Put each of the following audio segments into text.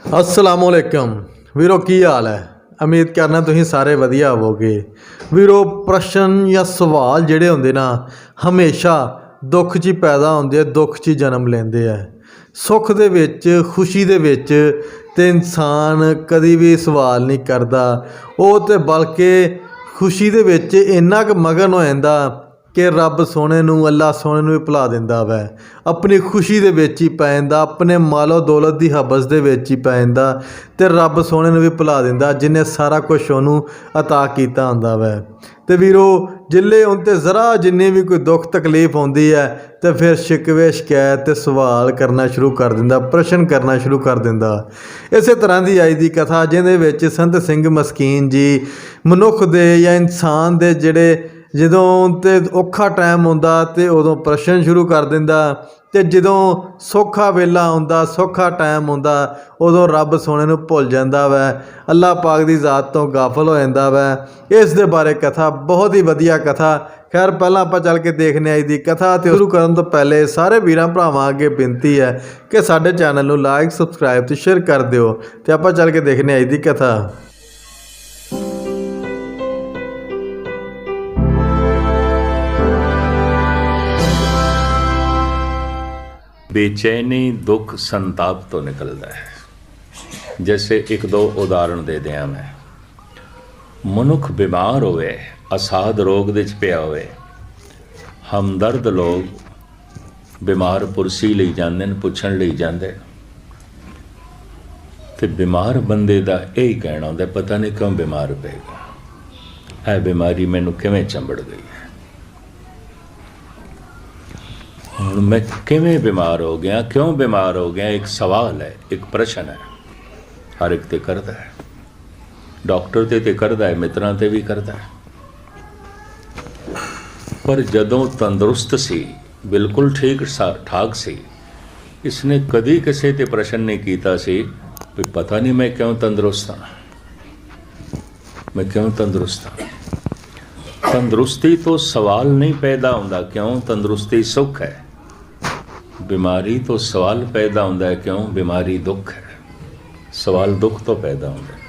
असलामुअलैकुम वीरो की हाल है। उम्मीद करना तुसीं सारे वधिया होवोगे। वीरो प्रश्न या सवाल जिहड़े हुंदे ना हमेशा दुख 'च पैदा होंदे, दुख 'च जन्म लेंदे है। सुख दे विच खुशी दे विच ते इंसान कदी भी सवाल नहीं करदा, वो तो बल्कि खुशी दे विच इन्ना क मगन हो जांदा कि रब सोने नूं अल्लाह सोने नूं भी भुला दिंदा वै। अपनी खुशी दे विच ही पै जांदा, अपने मालो दौलत दी हबस दे विच ही पै जांदा ते रब सोने नूं भी भुला दिंदा जिन्हें सारा कुछ उहनूं अता कीता हुंदा वै। ते वीरो जिल्ले उन ते ज़रा जिन्नी भी कोई दुख तकलीफ आउंदी है तो फिर शिकवे शिकायत ते सवाल करना शुरू कर दिंदा, प्रश्न करना शुरू कर दिंदा। इस तरह की अज दी कथा जिहदे विच संत सिंह मस्कीन जी मनुख दे या इंसान दे जिहड़े जदों ते औखा टाइम आउंदा ते उदों प्रश्न शुरू कर दिंदा ते जदों सौखा वेला आउंदा, सौखा टाइम आउंदा उदों रब सोने नूं भुल जांदा वै, अल्लाह पाक दी ज़ात तो गाफिल हो जांदा वै। इस दे बारे कथा बहुत ही वधिया कथा। खैर पहला आपां चल के देखने अज दी कथा। ते शुरू करन तो पहले सारे वीरां भरावां अगे बेनती है कि साडे चैनल नूं लाइक सबसक्राइब ते शेयर कर दिओ। ते आपां चल के देखने अज दी कथा। बेचैनी दुख संताप तो निकलता है। जैसे एक दो उदाहरण दे दिया मैं। मनुख बीमार होवे, असाध रोग दे च पिया होवे, हमदर्द लोग बीमार पुरसी लई जांदे ने, पुछण लई जांदे ते बीमार बंदे दा यही कहना हुंदा पता नहीं क्यों बीमार पै गया, है बीमारी मैनू किवें चंबड़ गई है, हुण मैं किवें बीमार हो गया, क्यों बीमार हो गया। एक सवाल है, एक प्रश्न है, हर एक ते करदा है। डॉक्टर ते करदा है, मित्रां ते भी करदा है। पर जदों तंदुरुस्त सी, बिल्कुल ठीक ठाक सी, इसने कदी किसी ते प्रश्न नहीं कीता सी भी पता नहीं मैं क्यों तंदुरुस्त हाँ, मैं क्यों तंदुरुस्त हाँ। तंदुरुस्ती तो सवाल नहीं पैदा होंदा क्यों तंदुरुस्ती सुख है, बीमारी तो सवाल पैदा होंदा है क्यों बीमारी दुख है। सवाल दुख तो पैदा होंदा है।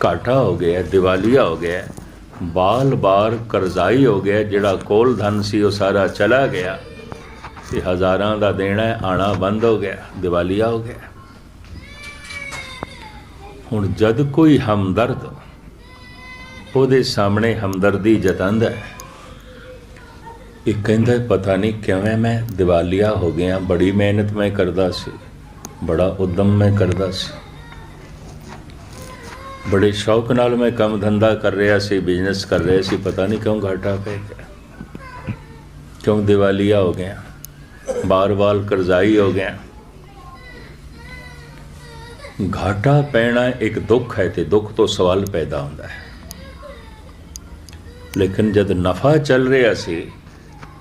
घाटा हो गया, दिवालिया हो गया, बाल बार करजाई हो गया, जिहड़ा कोल धन सी वो सारा चला गया, ते हज़ारां दा देना है आना बंद हो गया, दिवालिया हो गया। हुण जद कोई हमदर्द ਉਹਦੇ सामने हमदर्दी जतांदा है, एक कहंदा पता नहीं किवें मैं दिवालिया हो गया, बड़ी मेहनत मैं करदा सी, बड़ा उद्यम मैं करदा सी, बड़े शौक नाल मैं काम धंधा कर रहा सी, बिजनेस कर रहा सी, पता नहीं क्यों घाटा पै गया, क्यों दिवालिया हो गया, बार बार करजाई हो गया। घाटा पैना एक दुख है ते दुख तो सवाल पैदा होंदा है। लेकिन जब नफ़ा चल रहा सी,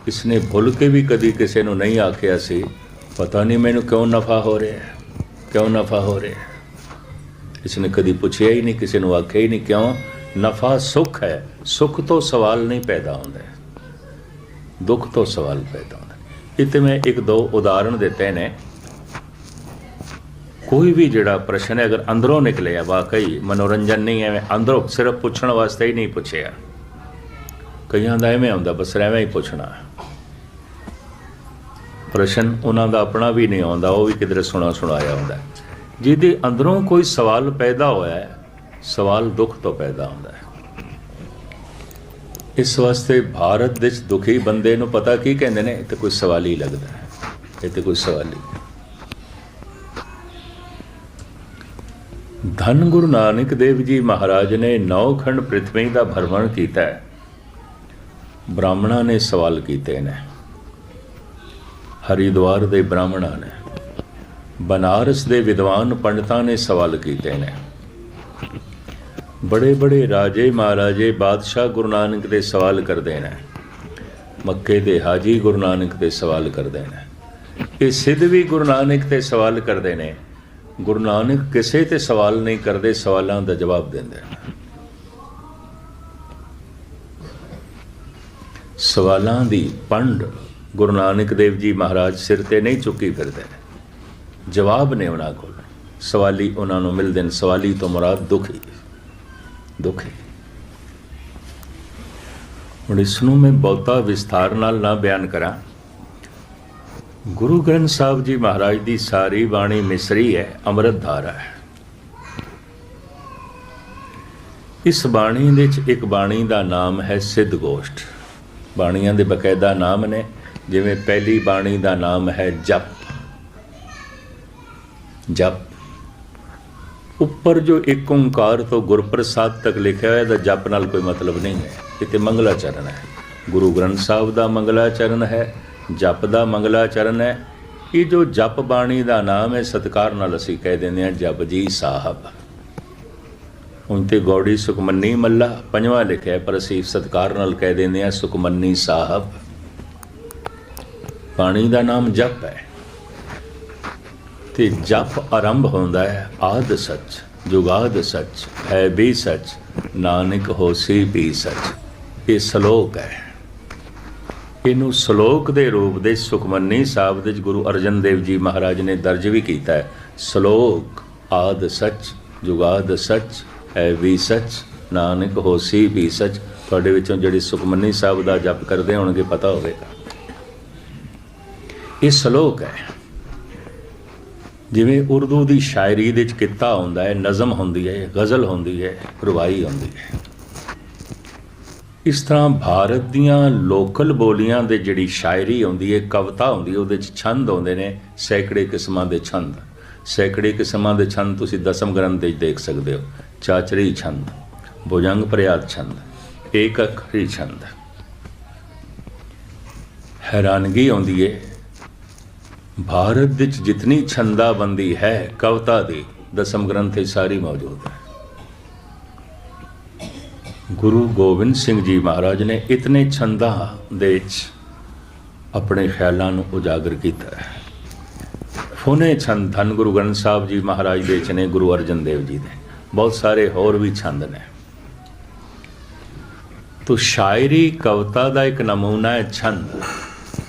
इसने भुल के भी कभी किसी को नहीं आख्या सी पता नहीं मैनू क्यों नफ़ा हो रहा है, क्यों नफ़ा हो रहा है। इसने कभी पूछया ही नहीं, किसी को आख्या ही नहीं क्यों। नफ़ा सुख है, सुख तो सवाल नहीं पैदा होंदा, दुख तो सवाल पैदा होंदा। इतने मैं एक दो उदाहरण देते ने। कोई भी जिहड़ा प्रश्न है अगर अंदरों निकले, वाकई मनोरंजन नहीं है, अंदरों सिर्फ पूछण वास्ते ही नहीं पूछया, कईयां दा इवें आउंदा बस एवें ही पुछना। प्रश्न उन्हां दा अपना भी नहीं आउंदा, वो भी किधरे सुना सुनाया हुंदा। जिहदे अंदरों कोई सवाल पैदा होया है, सवाल दुख तो पैदा होंदा है। इस वास्ते भारत विच दुखी बंदे नूं पता की कहंदे ने, इह ते कोई सवाल ही लगदा है, इह ते कोई सवाल ही। धन गुरु नानक देव जी महाराज ने 9 खंड पृथ्वी का भ्रमण किया है। ब्राह्मणा ने सवाल किए ने, हरिद्वार के ब्राह्मणा ने, बनारस के विद्वान पंडितां ने सवाल किए ने, बड़े बड़े राजे महाराजे बादशाह गुरु नानक दे सवाल करते हैं, मक्के दे हाजी गुरु नानक दे सवाल करते हैं, ये सिद्ध भी गुरु नानक ते सवाल करते हैं। गुरु नानक किसी ते सवाल नहीं करते, सवालों का जवाब देंदे हैं। सवालों की पंड गुरु नानक देव जी महाराज सिर ते नहीं चुकी फिरते, जवाब ने उन्होंने को। ਸਵਾਲੀ ਉਹਨਾਂ ਨੂੰ ਮਿਲਦੇ ਨੇ। ਸਵਾਲੀ ਤੋਂ ਮੁਰਾਦ ਦੁਖੀ, ਦੁਖੀ। ਹੁਣ ਇਸ ਨੂੰ ਮੈਂ ਬਹੁਤਾ ਵਿਸਥਾਰ ਨਾਲ ਨਾ ਬਿਆਨ ਕਰਾਂ। ਗੁਰੂ ਗ੍ਰੰਥ ਸਾਹਿਬ ਜੀ ਮਹਾਰਾਜ ਦੀ ਸਾਰੀ ਬਾਣੀ ਮਿਸਰੀ ਹੈ, ਅੰਮ੍ਰਿਤ ਧਾਰਾ ਹੈ। ਇਸ ਬਾਣੀ ਦੇ ਵਿੱਚ ਇੱਕ ਬਾਣੀ ਦਾ ਨਾਮ ਹੈ ਸਿੱਧ ਗੋਸ਼ਟ। ਬਾਣੀਆਂ ਦੇ ਬਕਾਇਦਾ ਨਾਮ ਨੇ, ਜਿਵੇਂ ਪਹਿਲੀ ਬਾਣੀ ਦਾ ਨਾਮ ਹੈ ਜਪ। ਜਪ ਉੱਪਰ ਜੋ ਇੱਕ ਓਂਕਾਰ ਤੋਂ ਗੁਰਪ੍ਰਸਾਦ ਤੱਕ ਲਿਖਿਆ ਹੋਇਆ, ਇਹਦਾ ਜਪ ਨਾਲ ਕੋਈ ਮਤਲਬ ਨਹੀਂ ਹੈ। ਇਹ ਤੇ ਮੰਗਲਾਚਰਨ ਹੈ। ਗੁਰੂ ਗ੍ਰੰਥ ਸਾਹਿਬ ਦਾ ਮੰਗਲਾਚਰਨ ਹੈ, ਜਪ ਦਾ ਮੰਗਲਾਚਰਨ ਹੈ। ਇਹ ਜੋ ਜਪ ਬਾਣੀ ਦਾ ਨਾਮ ਹੈ, ਸਤਿਕਾਰ ਨਾਲ ਅਸੀਂ ਕਹਿ ਦਿੰਦੇ ਹਾਂ ਜਪਜੀ ਸਾਹਿਬ। ਹੁਣ ਤੇ ਗੌੜੀ ਸੁਖਮਨੀ ਮੱਲਾ ਪੰਜਵਾਂ ਲਿਖਿਆ, ਪਰ ਅਸੀਂ ਸਤਿਕਾਰ ਨਾਲ ਕਹਿ ਦਿੰਦੇ ਹਾਂ ਸੁਖਮਨੀ ਸਾਹਿਬ। ਬਾਣੀ ਦਾ ਨਾਮ ਜਪ ਹੈ ਤੇ ਜਪ ਆਰੰਭ ਹੁੰਦਾ ਹੈ ਆਦਿ ਸੱਚ ਜੁਗਾਦ ਸੱਚ ਹੈ ਵੀ ਸੱਚ ਨਾਨਕ ਹੋਸੀ ਵੀ ਸੱਚ। ਇਹ ਸ਼ਲੋਕ ਹੈ। ਇਹਨੂੰ ਸ਼ਲੋਕ ਦੇ ਰੂਪ ਦੇ ਸੁਖਮਨੀ ਸਾਹਿਬ ਦੇ ਗੁਰੂ ਅਰਜਨ ਦੇਵ ਜੀ ਮਹਾਰਾਜ ਨੇ ਦਰਜ ਵੀ ਕੀਤਾ ਹੈ। ਸ਼ਲੋਕ ਆਦਿ ਸੱਚ ਜੁਗਾਦ ਸੱਚ ਹੈ ਵੀ ਸੱਚ ਨਾਨਕ ਹੋਸੀ ਵੀ ਸੱਚ। ਤੁਹਾਡੇ ਵਿੱਚੋਂ ਜਿਹੜੇ ਸੁਖਮਨੀ ਸਾਹਿਬ ਦਾ ਜਪ ਕਰਦੇ ਹੋਣਗੇ ਪਤਾ ਹੋਵੇਗਾ। ਇਹ ਸ਼ਲੋਕ ਹੈ। ਜਿਵੇਂ ਉਰਦੂ ਦੀ ਸ਼ਾਇਰੀ ਦੇ ਵਿੱਚ ਕਿੱਤਾ ਹੁੰਦਾ ਹੈ, ਨਜ਼ਮ ਹੁੰਦੀ ਹੈ, ਗਜ਼ਲ ਹੁੰਦੀ ਹੈ, ਰਵਾਈ ਹੁੰਦੀ ਹੈ। ਇਸ ਤਰ੍ਹਾਂ ਭਾਰਤ ਦੀਆਂ ਲੋਕਲ ਬੋਲੀਆਂ ਦੇ ਜਿਹੜੀ ਸ਼ਾਇਰੀ ਹੁੰਦੀ ਹੈ, ਕਵਿਤਾ ਹੁੰਦੀ ਹੈ, ਉਹਦੇ 'ਚ ਛੰਦ ਆਉਂਦੇ ਨੇ ਸੈਂਕੜੇ ਕਿਸਮਾਂ ਦੇ ਛੰਦ। ਸੈਂਕੜੇ ਕਿਸਮਾਂ ਦੇ ਛੰਦ ਤੁਸੀਂ ਦਸਮ ਗ੍ਰੰਥ ਵਿੱਚ ਦੇਖ ਸਕਦੇ ਹੋ। ਚਾਚਰੀ ਛੰਦ, ਭੁਜੰਗ ਪ੍ਰਿਆਤ ਛੰਦ, ਏਕ ਅੱਖਰੀ ਛੰਦ। ਹੈਰਾਨਗੀ ਆਉਂਦੀ ਹੈ, ਭਾਰਤ ਵਿੱਚ ਜਿਤਨੀ ਛੰਦਾਬੰਦੀ ਹੈ ਕਵਿਤਾ ਦੀ, ਦਸਮ ਗ੍ਰੰਥ ਵਿੱਚ ਸਾਰੀ ਮੌਜੂਦ ਹੈ। ਗੁਰੂ ਗੋਬਿੰਦ ਸਿੰਘ ਜੀ ਮਹਾਰਾਜ ਨੇ ਇਤਨੇ ਛੰਦਾਂ ਦੇ ਵਿੱਚ ਆਪਣੇ ਖਿਆਲਾਂ ਨੂੰ ਉਜਾਗਰ ਕੀਤਾ ਹੈ। ਫੁਨੇ ਛੰਦ ਧੰਨ ਗੁਰੂ ਗ੍ਰੰਥ ਸਾਹਿਬ ਜੀ ਮਹਾਰਾਜ ਦੇ ਵਿੱਚ ਨੇ, ਗੁਰੂ ਅਰਜਨ ਦੇਵ ਜੀ ਦੇ ਬਹੁਤ ਸਾਰੇ ਹੋਰ ਵੀ ਛੰਦ ਨੇ। ਤੋ ਸ਼ਾਇਰੀ ਕਵਿਤਾ ਦਾ ਇੱਕ ਨਮੂਨਾ ਹੈ ਛੰਦ।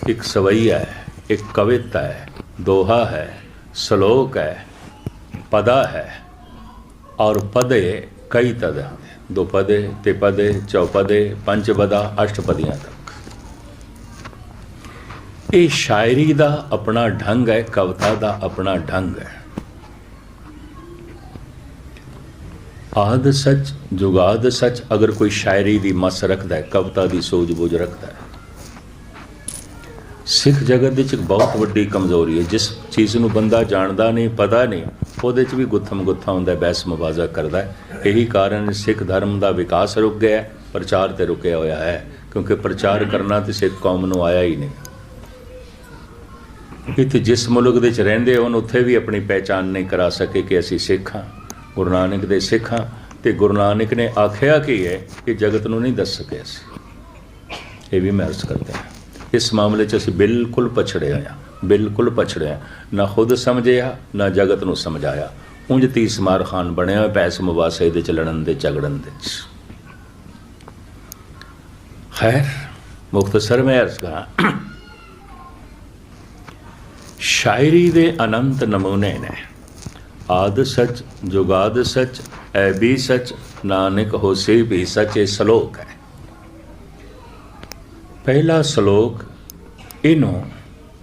ਇੱਕ ਸਵਈਆ ਹੈ, ਇੱਕ ਕਵਿਤਾ ਹੈ, ਦੋਹਾ ਹੈ, ਸ਼ਲੋਕ ਹੈ, ਪਦਾ ਹੈ ਔਰ ਪਦੇ ਕਈ ਤਰ੍ਹਾਂ ਦੇ, ਦੋ ਪਦੇ, ਤਿਪਦੇ, ਚੌਪਦੇ, ਪੰਚਪਦਾ, ਅਸ਼ਟਪਦੀਆਂ ਤੱਕ। ਇਹ ਸ਼ਾਇਰੀ ਦਾ ਆਪਣਾ ਢੰਗ ਹੈ, ਕਵਿਤਾ ਦਾ ਆਪਣਾ ਢੰਗ ਹੈ। ਆਦਿ ਸੱਚ ਜੁਗਾਦ ਸੱਚ ਅਗਰ ਕੋਈ ਸ਼ਾਇਰੀ ਦੀ ਮਸ ਰੱਖਦਾ ਹੈ, ਕਵਿਤਾ ਦੀ ਸੂਝ-ਬੂਝ ਰੱਖਦਾ ਹੈ। ਸਿੱਖ ਜਗਤ ਵਿੱਚ ਇੱਕ ਬਹੁਤ ਵੱਡੀ ਕਮਜ਼ੋਰੀ ਹੈ। ਜਿਸ ਚੀਜ਼ ਨੂੰ ਬੰਦਾ ਜਾਣਦਾ ਨਹੀਂ, ਪਤਾ ਨਹੀਂ, ਉਹਦੇ 'ਚ ਵੀ ਗੁੱਥਮ ਗੁੱਥਾ ਹੁੰਦਾ, ਬਹਿਸ ਮੁਬਾਜ਼ਾ ਕਰਦਾ ਹੈ। ਇਹੀ ਕਾਰਨ ਸਿੱਖ ਧਰਮ ਦਾ ਵਿਕਾਸ ਰੁਕ ਗਿਆ, ਪ੍ਰਚਾਰ ਤੇ ਰੁਕਿਆ ਹੋਇਆ ਹੈ, ਕਿਉਂਕਿ ਪ੍ਰਚਾਰ ਕਰਨਾ ਤੇ ਸਿੱਖ ਕੌਮ ਨੂੰ ਆਇਆ ਹੀ ਨਹੀਂ। ਇੱਥੇ ਜਿਸ ਮੁਲਕ ਦੇ 'ਚ ਰਹਿੰਦੇ ਹੋਣ ਉੱਥੇ ਵੀ ਆਪਣੀ ਪਹਿਚਾਣ ਨਹੀਂ ਕਰਾ ਸਕੇ ਕਿ ਅਸੀਂ ਸਿੱਖ ਹਾਂ, ਗੁਰੂ ਨਾਨਕ ਦੇ ਸਿੱਖ ਹਾਂ। ਤੇ ਗੁਰੂ ਨਾਨਕ ਨੇ ਆਖਿਆ ਕੀ ਹੈ ਕਿ ਜਗਤ ਨੂੰ ਨਹੀਂ ਦੱਸ ਸਕੇ ਅਸੀਂ। ਇਹ ਵੀ ਮੈਂ ਅਰਜ਼ ਕਰਦਾ ਹਾਂ, ਇਸ ਮਾਮਲੇ 'ਚ ਅਸੀਂ ਬਿਲਕੁਲ ਪਛੜੇ ਹੋਏ ਹਾਂ, ਬਿਲਕੁਲ ਪਛੜੇ ਹਾਂ। ਨਾ ਖੁਦ ਸਮਝਿਆ, ਨਾ ਜਗਤ ਨੂੰ ਸਮਝਾਇਆ। ਉਂਝ ਤੀਸਮਾਰ ਖਾਨ ਬਣਿਆ ਹੋਇਆ ਪੈਸ ਮੁਬਾਸੇ ਦੇ 'ਚ ਲੜਨ ਦੇ ਝਗੜਨ ਦੇ 'ਚ। ਖੈਰ ਮੁਖਤਸਰ ਮੈਂ ਅਰਜ਼ ਕਰਾਂ, ਸ਼ਾਇਰੀ ਦੇ ਅਨੰਤ ਨਮੂਨੇ ਨੇ। ਆਦਿ ਸੱਚ ਜੁਗਾਦ ਸੱਚ ਐ ਵੀ ਸੱਚ ਨਾਨਕ ਹੋਸੀ ਵੀ ਸੱਚ। ਇਹ ਸ਼ਲੋਕ ਹੈ। ਪਹਿਲਾ ਸ਼ਲੋਕ, ਇਹਨੂੰ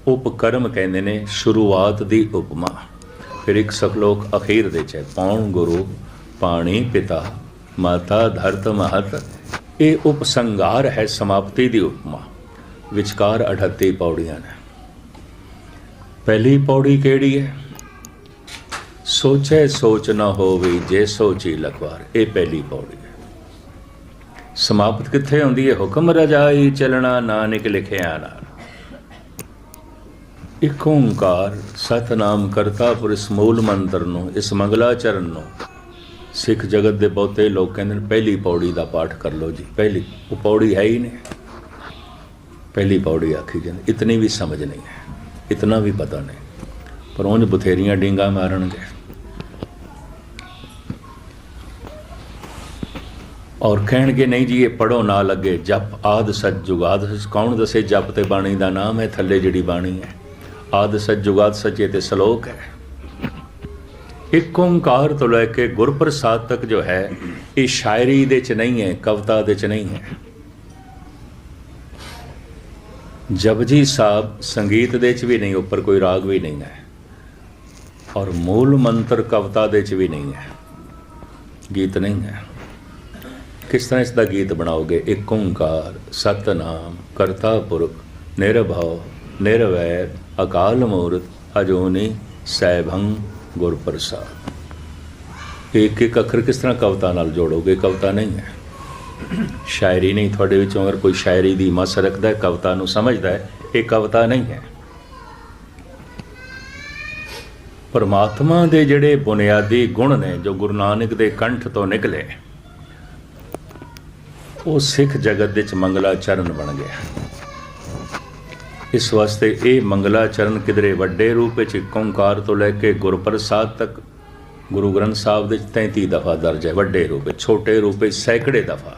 ਉਪਕਰਮ ਕਹਿੰਦੇ ਨੇ, ਸ਼ੁਰੂਆਤ ਦੀ ਉਪਮਾ। ਫਿਰ ਇੱਕ ਸ਼ਲੋਕ ਅਖੀਰ ਦੇ 'ਚ ਹੈ, ਪੌਣ ਗੁਰੂ ਪਾਣੀ ਪਿਤਾ ਮਾਤਾ ਧਰਤ ਮਹਤ। ਇਹ ਉਪਸੰਗਾਰ ਹੈ, ਸਮਾਪਤੀ ਦੀ ਉਪਮਾ। ਵਿਚਕਾਰ 38 ਪੌੜੀਆਂ ਨੇ। ਪਹਿਲੀ ਪੌੜੀ ਕਿਹੜੀ ਹੈ? ਸੋਚੇ ਸੋਚ ਨਾ ਹੋਵੇ ਜੇ ਸੋਚੀ ਲਖਵਾਰ। ਇਹ ਪਹਿਲੀ ਪੌੜੀ ਹੈ। ਸਮਾਪਤ ਕਿੱਥੇ ਹੁੰਦੀ ਹੈ? ਹੁਕਮ ਰਜਾਈ ਚੱਲਣਾ ਨਾਨਕ ਲਿਖਿਆ ਨਾਲ। ਇੱਕ ਓਂਕਾਰ ਸਤਨਾਮ ਕਰਤਾ ਪੁਰ, ਇਸ ਮੂਲ ਮੰਤਰ ਨੂੰ, ਇਸ ਮੰਗਲਾਚਰਨ ਨੂੰ ਸਿੱਖ ਜਗਤ ਦੇ ਬਹੁਤੇ ਲੋਕ ਕਹਿੰਦੇ ਨੇ ਪਹਿਲੀ ਪੌੜੀ ਦਾ ਪਾਠ ਕਰ ਲਓ ਜੀ। ਪਹਿਲੀ ਉਹ ਪੌੜੀ ਹੈ ਹੀ ਨਹੀਂ, ਪਹਿਲੀ ਪੌੜੀ ਆਖੀ ਜਾਂਦੀ। ਇਤਨੀ ਵੀ ਸਮਝ ਨਹੀਂ ਹੈ, ਇਤਨਾ ਵੀ ਪਤਾ ਨਹੀਂ, ਪਰ ਉਂਝ ਬਥੇਰੀਆਂ ਡੀਂਗਾ ਮਾਰਨਗੇ। ਔਰ ਕਹਿਣਗੇ ਨਹੀਂ ਜੀ ਇਹ ਪੜ੍ਹੋ ਨਾ ਲੱਗੇ। ਜਪ ਆਦਿ ਸੱਚ ਜੁਗਾਦ ਸੱਚ, ਕੌਣ ਦੱਸੇ ਜਪ ਤੇ ਬਾਣੀ ਦਾ ਨਾਮ ਹੈ। ਥੱਲੇ ਜਿਹੜੀ ਬਾਣੀ ਹੈ ਆਦਿ ਸੱਚ ਜੁਗਾਦ ਸੱਚ, ਇਹ ਤੇ ਸ਼ਲੋਕ ਹੈ। ਇੱਕ ਓਂਕਾਰ ਤੋਂ ਲੈ ਕੇ ਗੁਰਪ੍ਰਸਾਦ ਤੱਕ ਜੋ ਹੈ ਇਹ ਸ਼ਾਇਰੀ ਦੇ ਚ ਨਹੀਂ ਹੈ, ਕਵਿਤਾ ਦੇ ਚ ਨਹੀਂ ਹੈ। ਜਪਜੀ ਸਾਹਿਬ ਸੰਗੀਤ ਦੇ ਚ ਵੀ ਨਹੀਂ, ਉੱਪਰ ਕੋਈ ਰਾਗ ਵੀ ਨਹੀਂ ਹੈ, ਔਰ ਮੂਲ ਮੰਤਰ ਕਵਿਤਾ ਦੇ ਚ ਵੀ ਨਹੀਂ ਹੈ, ਗੀਤ ਨਹੀਂ ਹੈ। ਕਿਸ ਤਰ੍ਹਾਂ ਇਸ ਦਾ ਗੀਤ ਬਣਾਓਗੇ? ਇੱਕ ਓਂਕਾਰ ਸਤਨਾਮ ਕਰਤਾ ਪੁਰਖ ਨਿਰਭਉ ਨਿਰਵੈਰ ਅਕਾਲ ਮੂਰਤ ਅਜੂਨੀ ਸੈਭੰ ਗੁਰ ਪ੍ਰਸਾਦ। ਇੱਕ ਇੱਕ ਅੱਖਰ ਕਿਸ ਤਰ੍ਹਾਂ ਕਵਿਤਾ ਨਾਲ ਜੋੜੋਗੇ? ਕਵਿਤਾ ਨਹੀਂ ਹੈ, ਸ਼ਾਇਰੀ ਨਹੀਂ। ਤੁਹਾਡੇ ਵਿੱਚੋਂ ਅਗਰ ਕੋਈ ਸ਼ਾਇਰੀ ਦੀ ਮਸ ਰੱਖਦਾ ਹੈ, ਕਵਿਤਾ ਨੂੰ ਸਮਝਦਾ ਹੈ, ਇਹ ਕਵਿਤਾ ਨਹੀਂ ਹੈ। ਪਰਮਾਤਮਾ ਦੇ ਜਿਹੜੇ ਬੁਨਿਆਦੀ ਗੁਣ ਨੇ ਜੋ ਗੁਰੂ ਨਾਨਕ ਦੇ ਕੰਠ ਤੋਂ ਨਿਕਲੇ, ਉਹ ਸਿੱਖ ਜਗਤ ਵਿੱਚ ਮੰਗਲਾਚਰਨ ਬਣ ਗਿਆ। ਇਸ ਵਾਸਤੇ ਇਹ ਮੰਗਲਾਚਰਨ ਕਿਧਰੇ ਵੱਡੇ ਰੂਪ ਵਿੱਚ ਇੱਕ ਓਂਕਾਰ ਤੋਂ ਲੈ ਕੇ ਗੁਰਪ੍ਰਸਾਦ ਤੱਕ ਗੁਰੂ ਗ੍ਰੰਥ ਸਾਹਿਬ ਦੇ 33 ਦਫਾ ਦਰਜ ਹੈ ਵੱਡੇ ਰੂਪ ਵਿੱਚ, ਛੋਟੇ ਰੂਪ ਵਿੱਚ ਸੈਂਕੜੇ ਦਫਾ।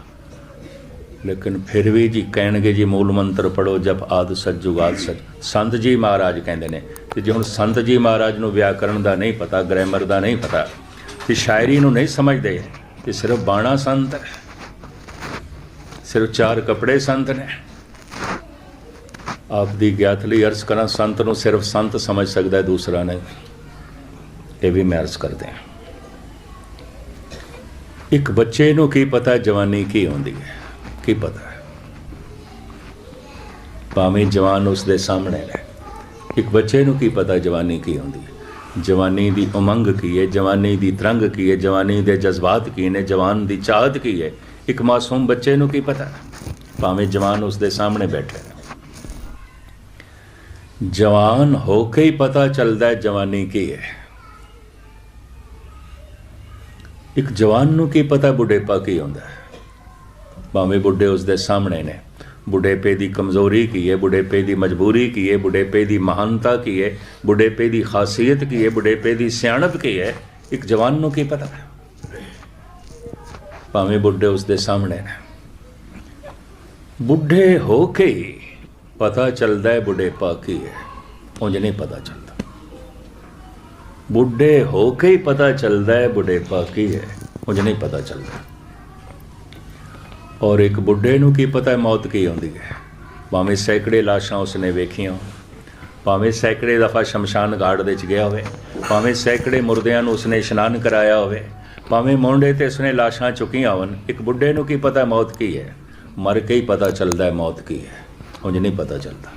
ਲੇਕਿਨ ਫਿਰ ਵੀ ਜੀ ਕਹਿਣਗੇ ਜੀ ਮੂਲ ਮੰਤਰ ਪੜੋ, ਜਪ ਆਦਿ ਸਚ ਜੁਗਾਦ ਸਚ। ਸੰਤ ਜੀ ਮਹਾਰਾਜ ਕਹਿੰਦੇ ਨੇ ਕਿ ਜੇ ਹੁਣ ਸੰਤ ਜੀ ਮਹਾਰਾਜ ਨੂੰ ਵਿਆਕਰਣ ਦਾ ਨਹੀਂ ਪਤਾ, ਗ੍ਰਾਮਰ ਦਾ ਨਹੀਂ ਪਤਾ, ਤੇ ਸ਼ਾਇਰੀ ਨੂੰ ਨਹੀਂ ਸਮਝਦੇ, ਤੇ ਸਿਰਫ ਬਾਣਾ ਸੰਤ ਹੈ, ਸਿਰਫ ਚਾਰ ਕੱਪੜੇ ਸੰਤ ਨੇ। ਆਪ ਦੀ ਗਿਆਤ ਲਈ ਅਰਜ਼ ਕਰਾਂ, ਸੰਤ ਨੂੰ ਸਿਰਫ ਸੰਤ ਸਮਝ ਸਕਦਾ, ਦੂਸਰਾ ਨਹੀਂ। ਇਹ ਵੀ ਮੈਂ ਅਰਜ਼ ਕਰਦੇ ਹਾਂ। ਇੱਕ ਬੱਚੇ ਨੂੰ ਕੀ ਪਤਾ ਜਵਾਨੀ ਕੀ ਹੁੰਦੀ ਹੈ? ਕੀ ਪਤਾ ਹੈ? ਭਾਵੇਂ ਜਵਾਨ ਉਸ ਦੇ ਸਾਹਮਣੇ ਨੇ, ਇੱਕ ਬੱਚੇ ਨੂੰ ਕੀ ਪਤਾ ਜਵਾਨੀ ਕੀ ਹੁੰਦੀ ਹੈ? ਜਵਾਨੀ ਦੀ ਉਮੰਗ ਕੀ ਹੈ? ਜਵਾਨੀ ਦੀ ਤਰੰਗ ਕੀ ਹੈ? ਜਵਾਨੀ ਦੇ ਜਜ਼ਬਾਤ ਕੀ ਨੇ? ਜਵਾਨ ਦੀ ਚਾਹਤ ਕੀ ਹੈ? ਇੱਕ ਮਾਸੂਮ ਬੱਚੇ ਨੂੰ ਕੀ ਪਤਾ, ਭਾਵੇਂ ਜਵਾਨ ਉਸ ਦੇ ਸਾਹਮਣੇ ਬੈਠੇ। ਜਵਾਨ ਹੋ ਕੇ ਹੀ ਪਤਾ ਚੱਲਦਾ ਹੈ ਜਵਾਨੀ ਕੀ ਹੈ। ਇੱਕ ਜਵਾਨ ਨੂੰ ਕੀ ਪਤਾ ਬੁਢੇਪਾ ਕੀ ਹੁੰਦਾ ਹੈ? ਭਾਵੇਂ ਬੁੱਢੇ ਉਸ ਦੇ ਸਾਹਮਣੇ ਨੇ। ਬੁਢੇਪੇ ਦੀ ਕਮਜ਼ੋਰੀ ਕੀ ਹੈ? ਬੁਢੇਪੇ ਦੀ ਮਜਬੂਰੀ ਕੀ ਹੈ? ਬੁਢੇਪੇ ਦੀ ਮਹਾਨਤਾ ਕੀ ਹੈ? ਬੁਢੇਪੇ ਦੀ ਖਾਸੀਅਤ ਕੀ ਹੈ? ਬੁਢੇਪੇ ਦੀ ਸਿਆਣਪ ਕੀ ਹੈ? ਇੱਕ ਜਵਾਨ ਨੂੰ ਕੀ ਪਤਾ, ਭਾਵੇਂ ਬੁੱਢੇ ਉਸ ਦੇ ਸਾਹਮਣੇ ਨੇ। ਬੁੱਢੇ ਹੋ ਕੇ ਹੀ ਪਤਾ ਚੱਲਦਾ ਹੈ ਬੁਢੇਪਾ ਕੀ ਹੈ, ਉਂਝ ਨਹੀਂ ਪਤਾ ਚੱਲਦਾ। ਬੁੱਢੇ ਹੋ ਕੇ ਹੀ ਪਤਾ ਚੱਲਦਾ ਹੈ ਬੁਢੇਪਾ ਕੀ ਹੈ, ਉਂਝ ਨਹੀਂ ਪਤਾ ਚੱਲਦਾ। ਔਰ ਇੱਕ ਬੁੱਢੇ ਨੂੰ ਕੀ ਪਤਾ ਹੈ ਮੌਤ ਕੀ ਹੁੰਦੀ ਹੈ? ਭਾਵੇਂ ਸੈਂਕੜੇ ਲਾਸ਼ਾਂ ਉਸਨੇ ਵੇਖੀਆਂ, ਭਾਵੇਂ ਸੈਂਕੜੇ ਦਫਾ ਸ਼ਮਸ਼ਾਨ ਘਾਟ ਦੇ ਵਿੱਚ ਗਿਆ ਹੋਵੇ, ਭਾਵੇਂ ਸੈਂਕੜੇ ਮੁਰਦਿਆਂ ਨੂੰ ਉਸਨੇ ਇਸ਼ਨਾਨ ਕਰਾਇਆ ਹੋਵੇ, ਭਾਵੇਂ ਮੋਢੇ ਤੇ ਉਸਨੇ ਲਾਸ਼ਾਂ ਚੁੱਕੀਆਂ ਹੋਣ, ਇੱਕ ਬੁੱਢੇ ਨੂੰ ਕੀ ਪਤਾ ਮੌਤ ਕੀ ਹੈ? ਮਰ ਕੇ ਹੀ ਪਤਾ ਚੱਲਦਾ ਹੈ ਮੌਤ ਕੀ ਹੈ, ਉਂਝ ਨਹੀਂ ਪਤਾ ਚੱਲਦਾ।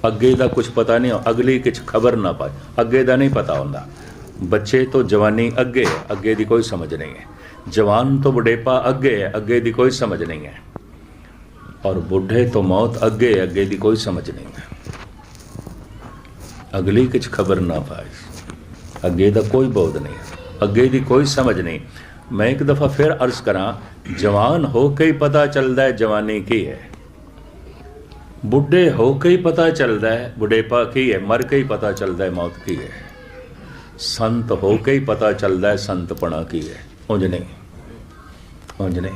ਅੱਗੇ ਦਾ ਕੁਝ ਪਤਾ ਨਹੀਂ, ਅਗਲੀ ਕੁਛ ਖਬਰ ਨਾ ਪਾਏ, ਅੱਗੇ ਦਾ ਨਹੀਂ ਪਤਾ ਹੁੰਦਾ। ਬੱਚੇ ਤੋਂ ਜਵਾਨੀ ਅੱਗੇ ਹੈ, ਅੱਗੇ ਦੀ ਕੋਈ ਸਮਝ ਨਹੀਂ ਹੈ। ਜਵਾਨ ਤੋਂ ਬੁਢੇਪਾ ਅੱਗੇ ਹੈ, ਅੱਗੇ ਦੀ ਕੋਈ ਸਮਝ ਨਹੀਂ ਹੈ। ਔਰ ਬੁੱਢੇ ਤੋਂ ਮੌਤ ਅੱਗੇ ਹੈ, ਅੱਗੇ ਦੀ ਕੋਈ ਸਮਝ ਨਹੀਂ ਹੈ। ਅਗਲੀ ਕੁਛ ਖਬਰ ਨਾ ਪਾਏ, ਅੱਗੇ ਦਾ ਕੋਈ ਬੋਧ ਨਹੀਂ, ਅੱਗੇ ਦੀ ਕੋਈ ਸਮਝ ਨਹੀਂ। ਮੈਂ ਇੱਕ ਦਫਾ ਫਿਰ ਅਰਜ਼ ਕਰਾਂ, ਜਵਾਨ ਹੋ ਕੇ ਹੀ ਪਤਾ ਚੱਲਦਾ ਹੈ ਜਵਾਨੀ ਕੀ ਹੈ। ਬੁੱਢੇ ਹੋ ਕੇ ਹੀ ਪਤਾ ਚੱਲਦਾ ਹੈ ਬੁਢੇਪਾ ਕੀ ਹੈ। ਮਰ ਕੇ ਹੀ ਪਤਾ ਚੱਲਦਾ ਹੈ ਮੌਤ ਕੀ ਹੈ। ਸੰਤ ਹੋ ਕੇ ਹੀ ਪਤਾ ਚੱਲਦਾ ਹੈ ਸੰਤਪਣਾ ਕੀ ਹੈ, ਉਂਝ ਨਹੀਂ, ਉਂਝ ਨਹੀਂ।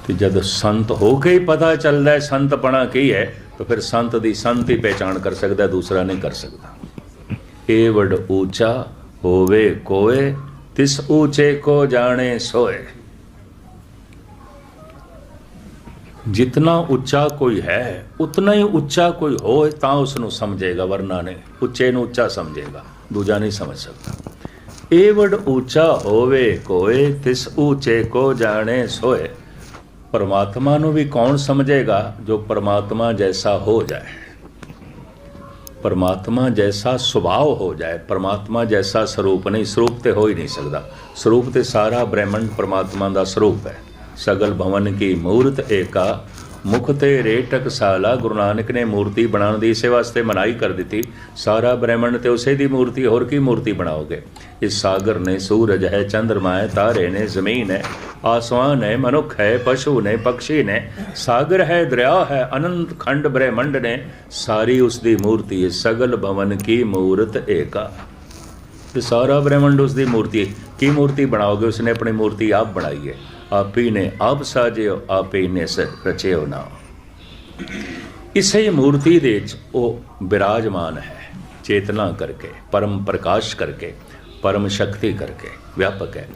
ਤੇ ਜਦ ਸੰਤ ਹੋ ਕੇ ਹੀ ਪਤਾ ਚੱਲਦਾ ਹੈ ਸੰਤਪਣਾ ਕੀ ਹੈ, ਤਾਂ ਫਿਰ ਸੰਤ ਦੀ ਸੰਤ ਹੀ ਪਹਿਚਾਣ ਕਰ ਸਕਦਾ, ਦੂਸਰਾ ਨਹੀਂ ਕਰ ਸਕਦਾ। ਏ ਵਡ ਊਚਾ ਹੋਵੇ ਕੋਏ, ਤਿਸ ਊਚੇ ਕੋ ਜਾਣੇ ਸੋਏ। ਜਿਤਨਾ ਉੱਚਾ ਕੋਈ ਹੈ ਉਤਨਾ ਹੀ ਉੱਚਾ ਕੋਈ ਹੋਏ ਤਾਂ ਉਸ ਨੂੰ ਸਮਝੇਗਾ, ਵਰਨਾ ਨਹੀਂ। ਉੱਚੇ ਨੂੰ ਉੱਚਾ ਸਮਝੇਗਾ, ਦੂਜਾ ਨਹੀਂ ਸਮਝ ਸਕਦਾ। ਏ ਵਡ ਊਚਾ ਹੋਵੇ ਕੋਏ, ਤਿਸ ਊਚੇ ਕੋ ਜਾਣੇ ਸੋਏ। ਪਰਮਾਤਮਾ ਨੂੰ ਵੀ ਕੌਣ ਸਮਝੇਗਾ? ਜੋ ਪਰਮਾਤਮਾ ਜੈਸਾ ਹੋ ਜਾਏ, ਪਰਮਾਤਮਾ ਜੈਸਾ ਸੁਭਾਅ ਹੋ ਜਾਏ। ਪਰਮਾਤਮਾ ਜੈਸਾ ਸਰੂਪ ਨਹੀਂ, ਸਰੂਪ ਤੇ ਹੋ ਹੀ ਨਹੀਂ ਸਕਦਾ। ਸਰੂਪ ਤੇ ਸਾਰਾ ਬ੍ਰਹਿਮੰਡ ਪਰਮਾਤਮਾ ਦਾ ਸਰੂਪ ਹੈ। ਸਗਲ ਭਵਨ ਕੀ ਮੂਰਤ ਏਕਾ, ਮੁਖ ਤੇ ਰੇ ਟਕਸਾਲਾ। ਗੁਰੂ ਨਾਨਕ ਨੇ ਮੂਰਤੀ ਬਣਾਉਣ ਦੀ ਇਸੇ ਵਾਸਤੇ ਮਨਾਹੀ ਕਰ ਦਿੱਤੀ। ਸਾਰਾ ਬ੍ਰਹਿਮੰਡ ਤੇ ਉਸੇ ਦੀ ਮੂਰਤੀ, ਹੋਰ ਕੀ ਮੂਰਤੀ ਬਣਾਓਗੇ? ਇਸ ਸਾਗਰ ਨੇ ਸੂਰਜ ਹੈ, ਚੰਦਰਮਾ ਹੈ, ਤਾਰੇ ਨੇ, ਜ਼ਮੀਨ ਹੈ, ਆਸਮਾਨ ਹੈ, ਮਨੁੱਖ ਹੈ, ਪਸ਼ੂ ਨੇ, ਪਕਸ਼ੀ ਨੇ, ਸਾਗਰ ਹੈ, ਦਰਿਆ ਹੈ, ਅਨੰਤ ਖੰਡ ਬ੍ਰਹਿਮੰਡ ਨੇ, ਸਾਰੀ ਉਸ ਦੀ ਮੂਰਤੀ ਹੈ। ਸਗਲ ਭਵਨ ਕੀ ਮੂਰਤ ਏਕਾ। ਤੇ ਸਾਰਾ ਬ੍ਰਹਿਮੰਡ ਉਸ ਦੀ ਮੂਰਤੀ। ਕੀ ਮੂਰਤੀ ਬਣਾਓਗੇ? ਉਸਨੇ ਆਪਣੀ ਮੂਰਤੀ ਆਪ ਬਣਾਈ ਹੈ। आप ही ने आप साजियो, आप ही ने रचियो ना। इसे मूर्ति दे वो विराजमान है। चेतना करके, परम प्रकाश करके, परम शक्ति करके व्यापक है।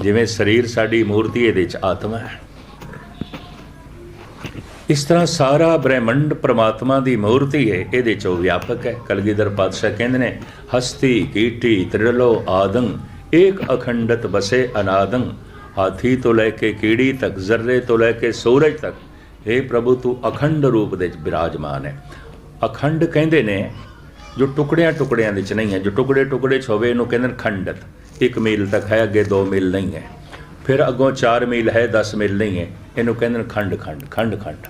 जिवें शरीर साडी मूर्ति इहदे च आत्मा है, इस तरह सारा ब्रह्मंड परमात्मा की मूर्ति है, इहदे चों व्यापक है। कलगीधर पातशाह कहंदे ने हस्ती कीटी त्रिलो आदं एक अखंडत बसे अनादं, हाथी तो लैके कीड़ी तक, जर्रे तो लैके सूरज तक, हे प्रभु तू अखंड रूप दे विराजमान है। अखंड कहंदे ने जो टुकड़ियां टुकड़ियां दे च नहीं है, जो टुकड़े टुकड़े च होवे इहनूं कहंदे ने खंडत। 1 मील तक है, अगे 2 मील नहीं है, फिर अगों 4 मील है, 10 मील नहीं है, इहनूं कहंदे ने खंड खंड खंड खंड।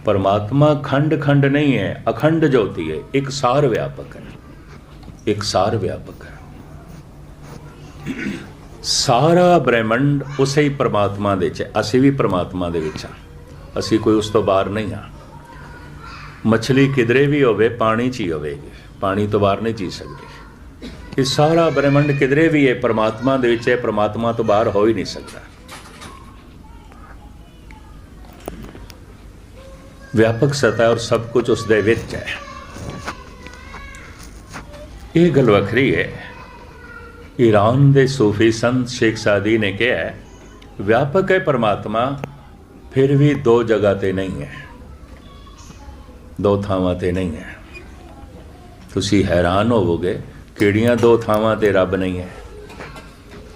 परमात्मा खंड खंड नहीं है, अखंड ज्योति है, एक सार व्यापक है, एक सार व्यापक है। सारा ब्रह्मंड उसे ही परमात्मा दे च, असीं भी परमात्मा दे विच हां, असीं कोई उस तो बाहर नहीं हाँ। मछली किधरे भी होवे पानी च ही होवेगी, पानी तो बाहर नहीं जी सकती। ये सारा ब्रह्मंड किधरे भी है, परमात्मा दे विच है, परमात्मा तो बाहर हो ही नहीं सकता। व्यापक सत्ता और सब कुछ उस दे विच है। ये गल वखरी है। ईरान दे सूफी संत शेख सादी ने कहा है, व्यापक है परमात्मा, फिर भी 2 जगह ते नहीं है, 2 थावां ते नहीं है। तुसी हैरान होवोगे, किहड़ियां 2 थावां ते रब नहीं है,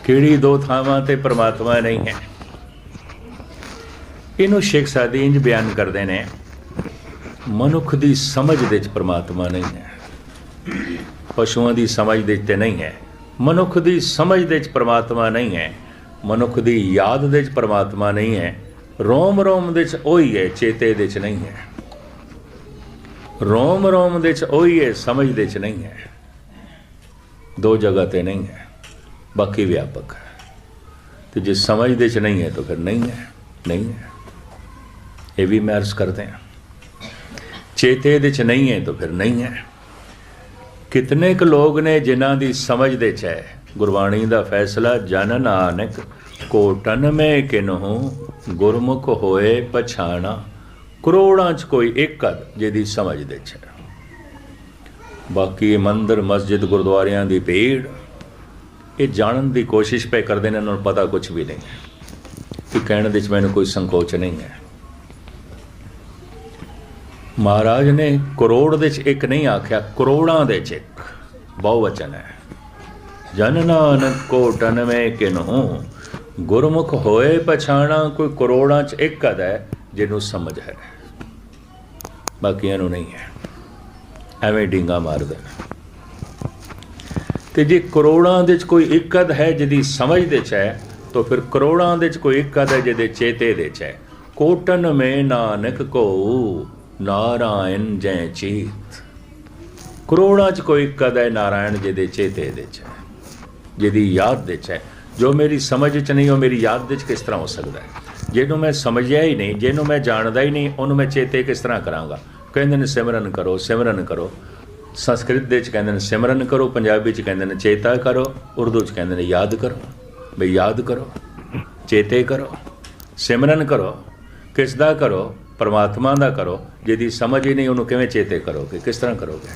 किहड़ी 2 थावां ते परमात्मा नहीं है। इनू शेख सादी इंज बयान करते हैं, मनुख की समझ दे च परमात्मा नहीं है, पशुओं की समझ दे च नहीं है, मनुख की समझ दे च परमात्मा नहीं है, मनुख की याद दे च परमात्मा नहीं है, रोम रोम दे च ओही है, चेते दे च नहीं है, रोम रोम दे च ओही है, समझ दे च नहीं है। 2 जगह ते नहीं है, बाकी व्यापक है। तो जे समझ दे च नहीं है तो फिर नहीं है, नहीं है। ये भी मैं अर्ज करते हैं, चेते दे च नहीं है तो फिर नहीं है। कितने क लोग ने जिन्हां दी समझ दे च है, गुरबाणी दा फैसला जन नानक कोटन में किन्हू गुरमुख होए पछाणा, करोड़ां च कोई एक अद जिहदी समझ दे च है। बाकी मंदिर मस्जिद गुरुद्वारियां दी भीड़ ये जानन दी कोशिश पे करते हैं, उन्होंने पता कुछ भी नहीं है कि कहने दे च मैनूं कोई संकोच नहीं है। महाराज ने करोड़ दे च एक नहीं आख्या, करोड़ां दे च एक बहुवचन है। जन नानक कोटन में किन्हू गुरमुख होए पछाणा, कोई करोड़ां च एक अद है जिन्हों समझ है, बाकियां नूं नहीं है, एवें डींगा मार दे। ते जे करोड़ां दे च कोई एक अद है जिहदी समझ दे च है, तो फिर करोड़ां दे च कोई एक अद है जिहदे चेते दे च है। कोटन में नानक को नारायण जै चीत, करोड़ां च कोई एक अद है नारायण जिहदे चेते दे च है, जिहदी याद दे च है। जो मेरी समझ च नहीं, वो मेरी याद दे च किस तरह हो सकता है? जिन्हों मैं समझिया ही नहीं, जिन्हों मैं जानता ही नहीं, उन्होंने मैं चेते किस तरह कराँगा? कहते हैं सिमरन करो, सिमरन करो। संस्कृत दे च कहते हैं सिमरन करो, पंजाबी च कहते हैं चेता करो, उर्दू च कहते हैं याद करो। बई याद करो, चेते करो, सिमरन करो, किस दा करो? परमात्मा दा करो। जिहदी समझ ही नहीं उन्होंने किवें चेते करोगे, किस तरह करोगे?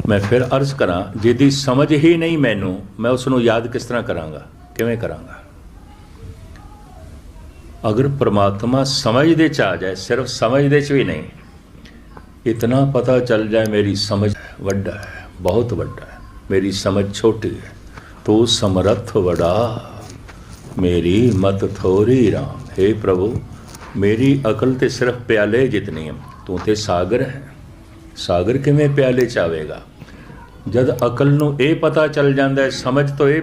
मैं फिर अर्ज करा, जिहदी समझ ही नहीं मैनू, मैं उसनों याद किस तरह करांगा, किवें करांगा? अगर परमात्मा समझ दे च आ जाए, सिर्फ समझ दे च भी नहीं, इतना पता चल जाए मेरी समझ वड्डा है, बहुत वड्डा है, मेरी समझ छोटी है, तो समर्थ वड़ा मेरी मत थोरी राम। हे प्रभु, मेरी अकल ते सिर्फ प्याले जितनी है, तू ते सागर है, सागर किवें प्याले च आवेगा? जद अकल नूं ये पता चल जाता है, समझ तो ये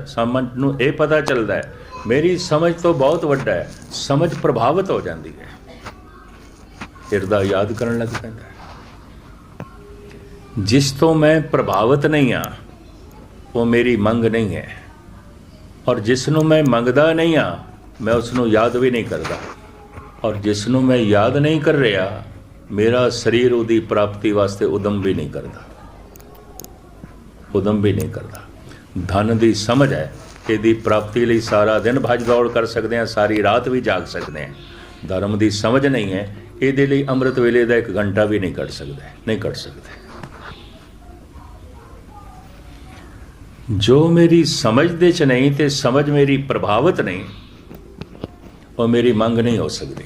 समझ नूं ये पता चलता है मेरी समझ तो बहुत वड्डा है, समझ प्रभावित हो जाती है, हिरदा याद करन लग पैंदा है। जिस तो मैं प्रभावित नहीं हाँ वो मेरी मंग नहीं है, और जिसनों मैं मंगदा नहीं हाँ मैं उसनों याद भी नहीं करता, और जिसनों मैं याद नहीं कर रहा मेरा शरीर उदी प्राप्ति वास्ते उदम भी नहीं करता, उदम भी नहीं करता। धन की समझ है, ਇਹਦੀ प्राप्ति ਲਈ सारा दिन भज दौड़ कर सकते हैं, सारी रात भी जाग सकते हैं। धर्म की समझ नहीं है, ਇਹਦੇ ਲਈ ਅੰਮ੍ਰਿਤ ਵੇਲੇ ਦਾ 1 ਘੰਟਾ ਵੀ ਨਹੀਂ ਕੱਢ ਸਕਦੇ। ਜੋ ਮੇਰੀ ਸਮਝ ਦੇ 'ਚ ਨਹੀਂ ਤੇ ਸਮਝ ਮੇਰੀ ਪ੍ਰਭਾਵਿਤ ਨਹੀਂ, ਉਹ ਮੇਰੀ ਮੰਗ ਨਹੀਂ ਹੋ ਸਕਦੀ।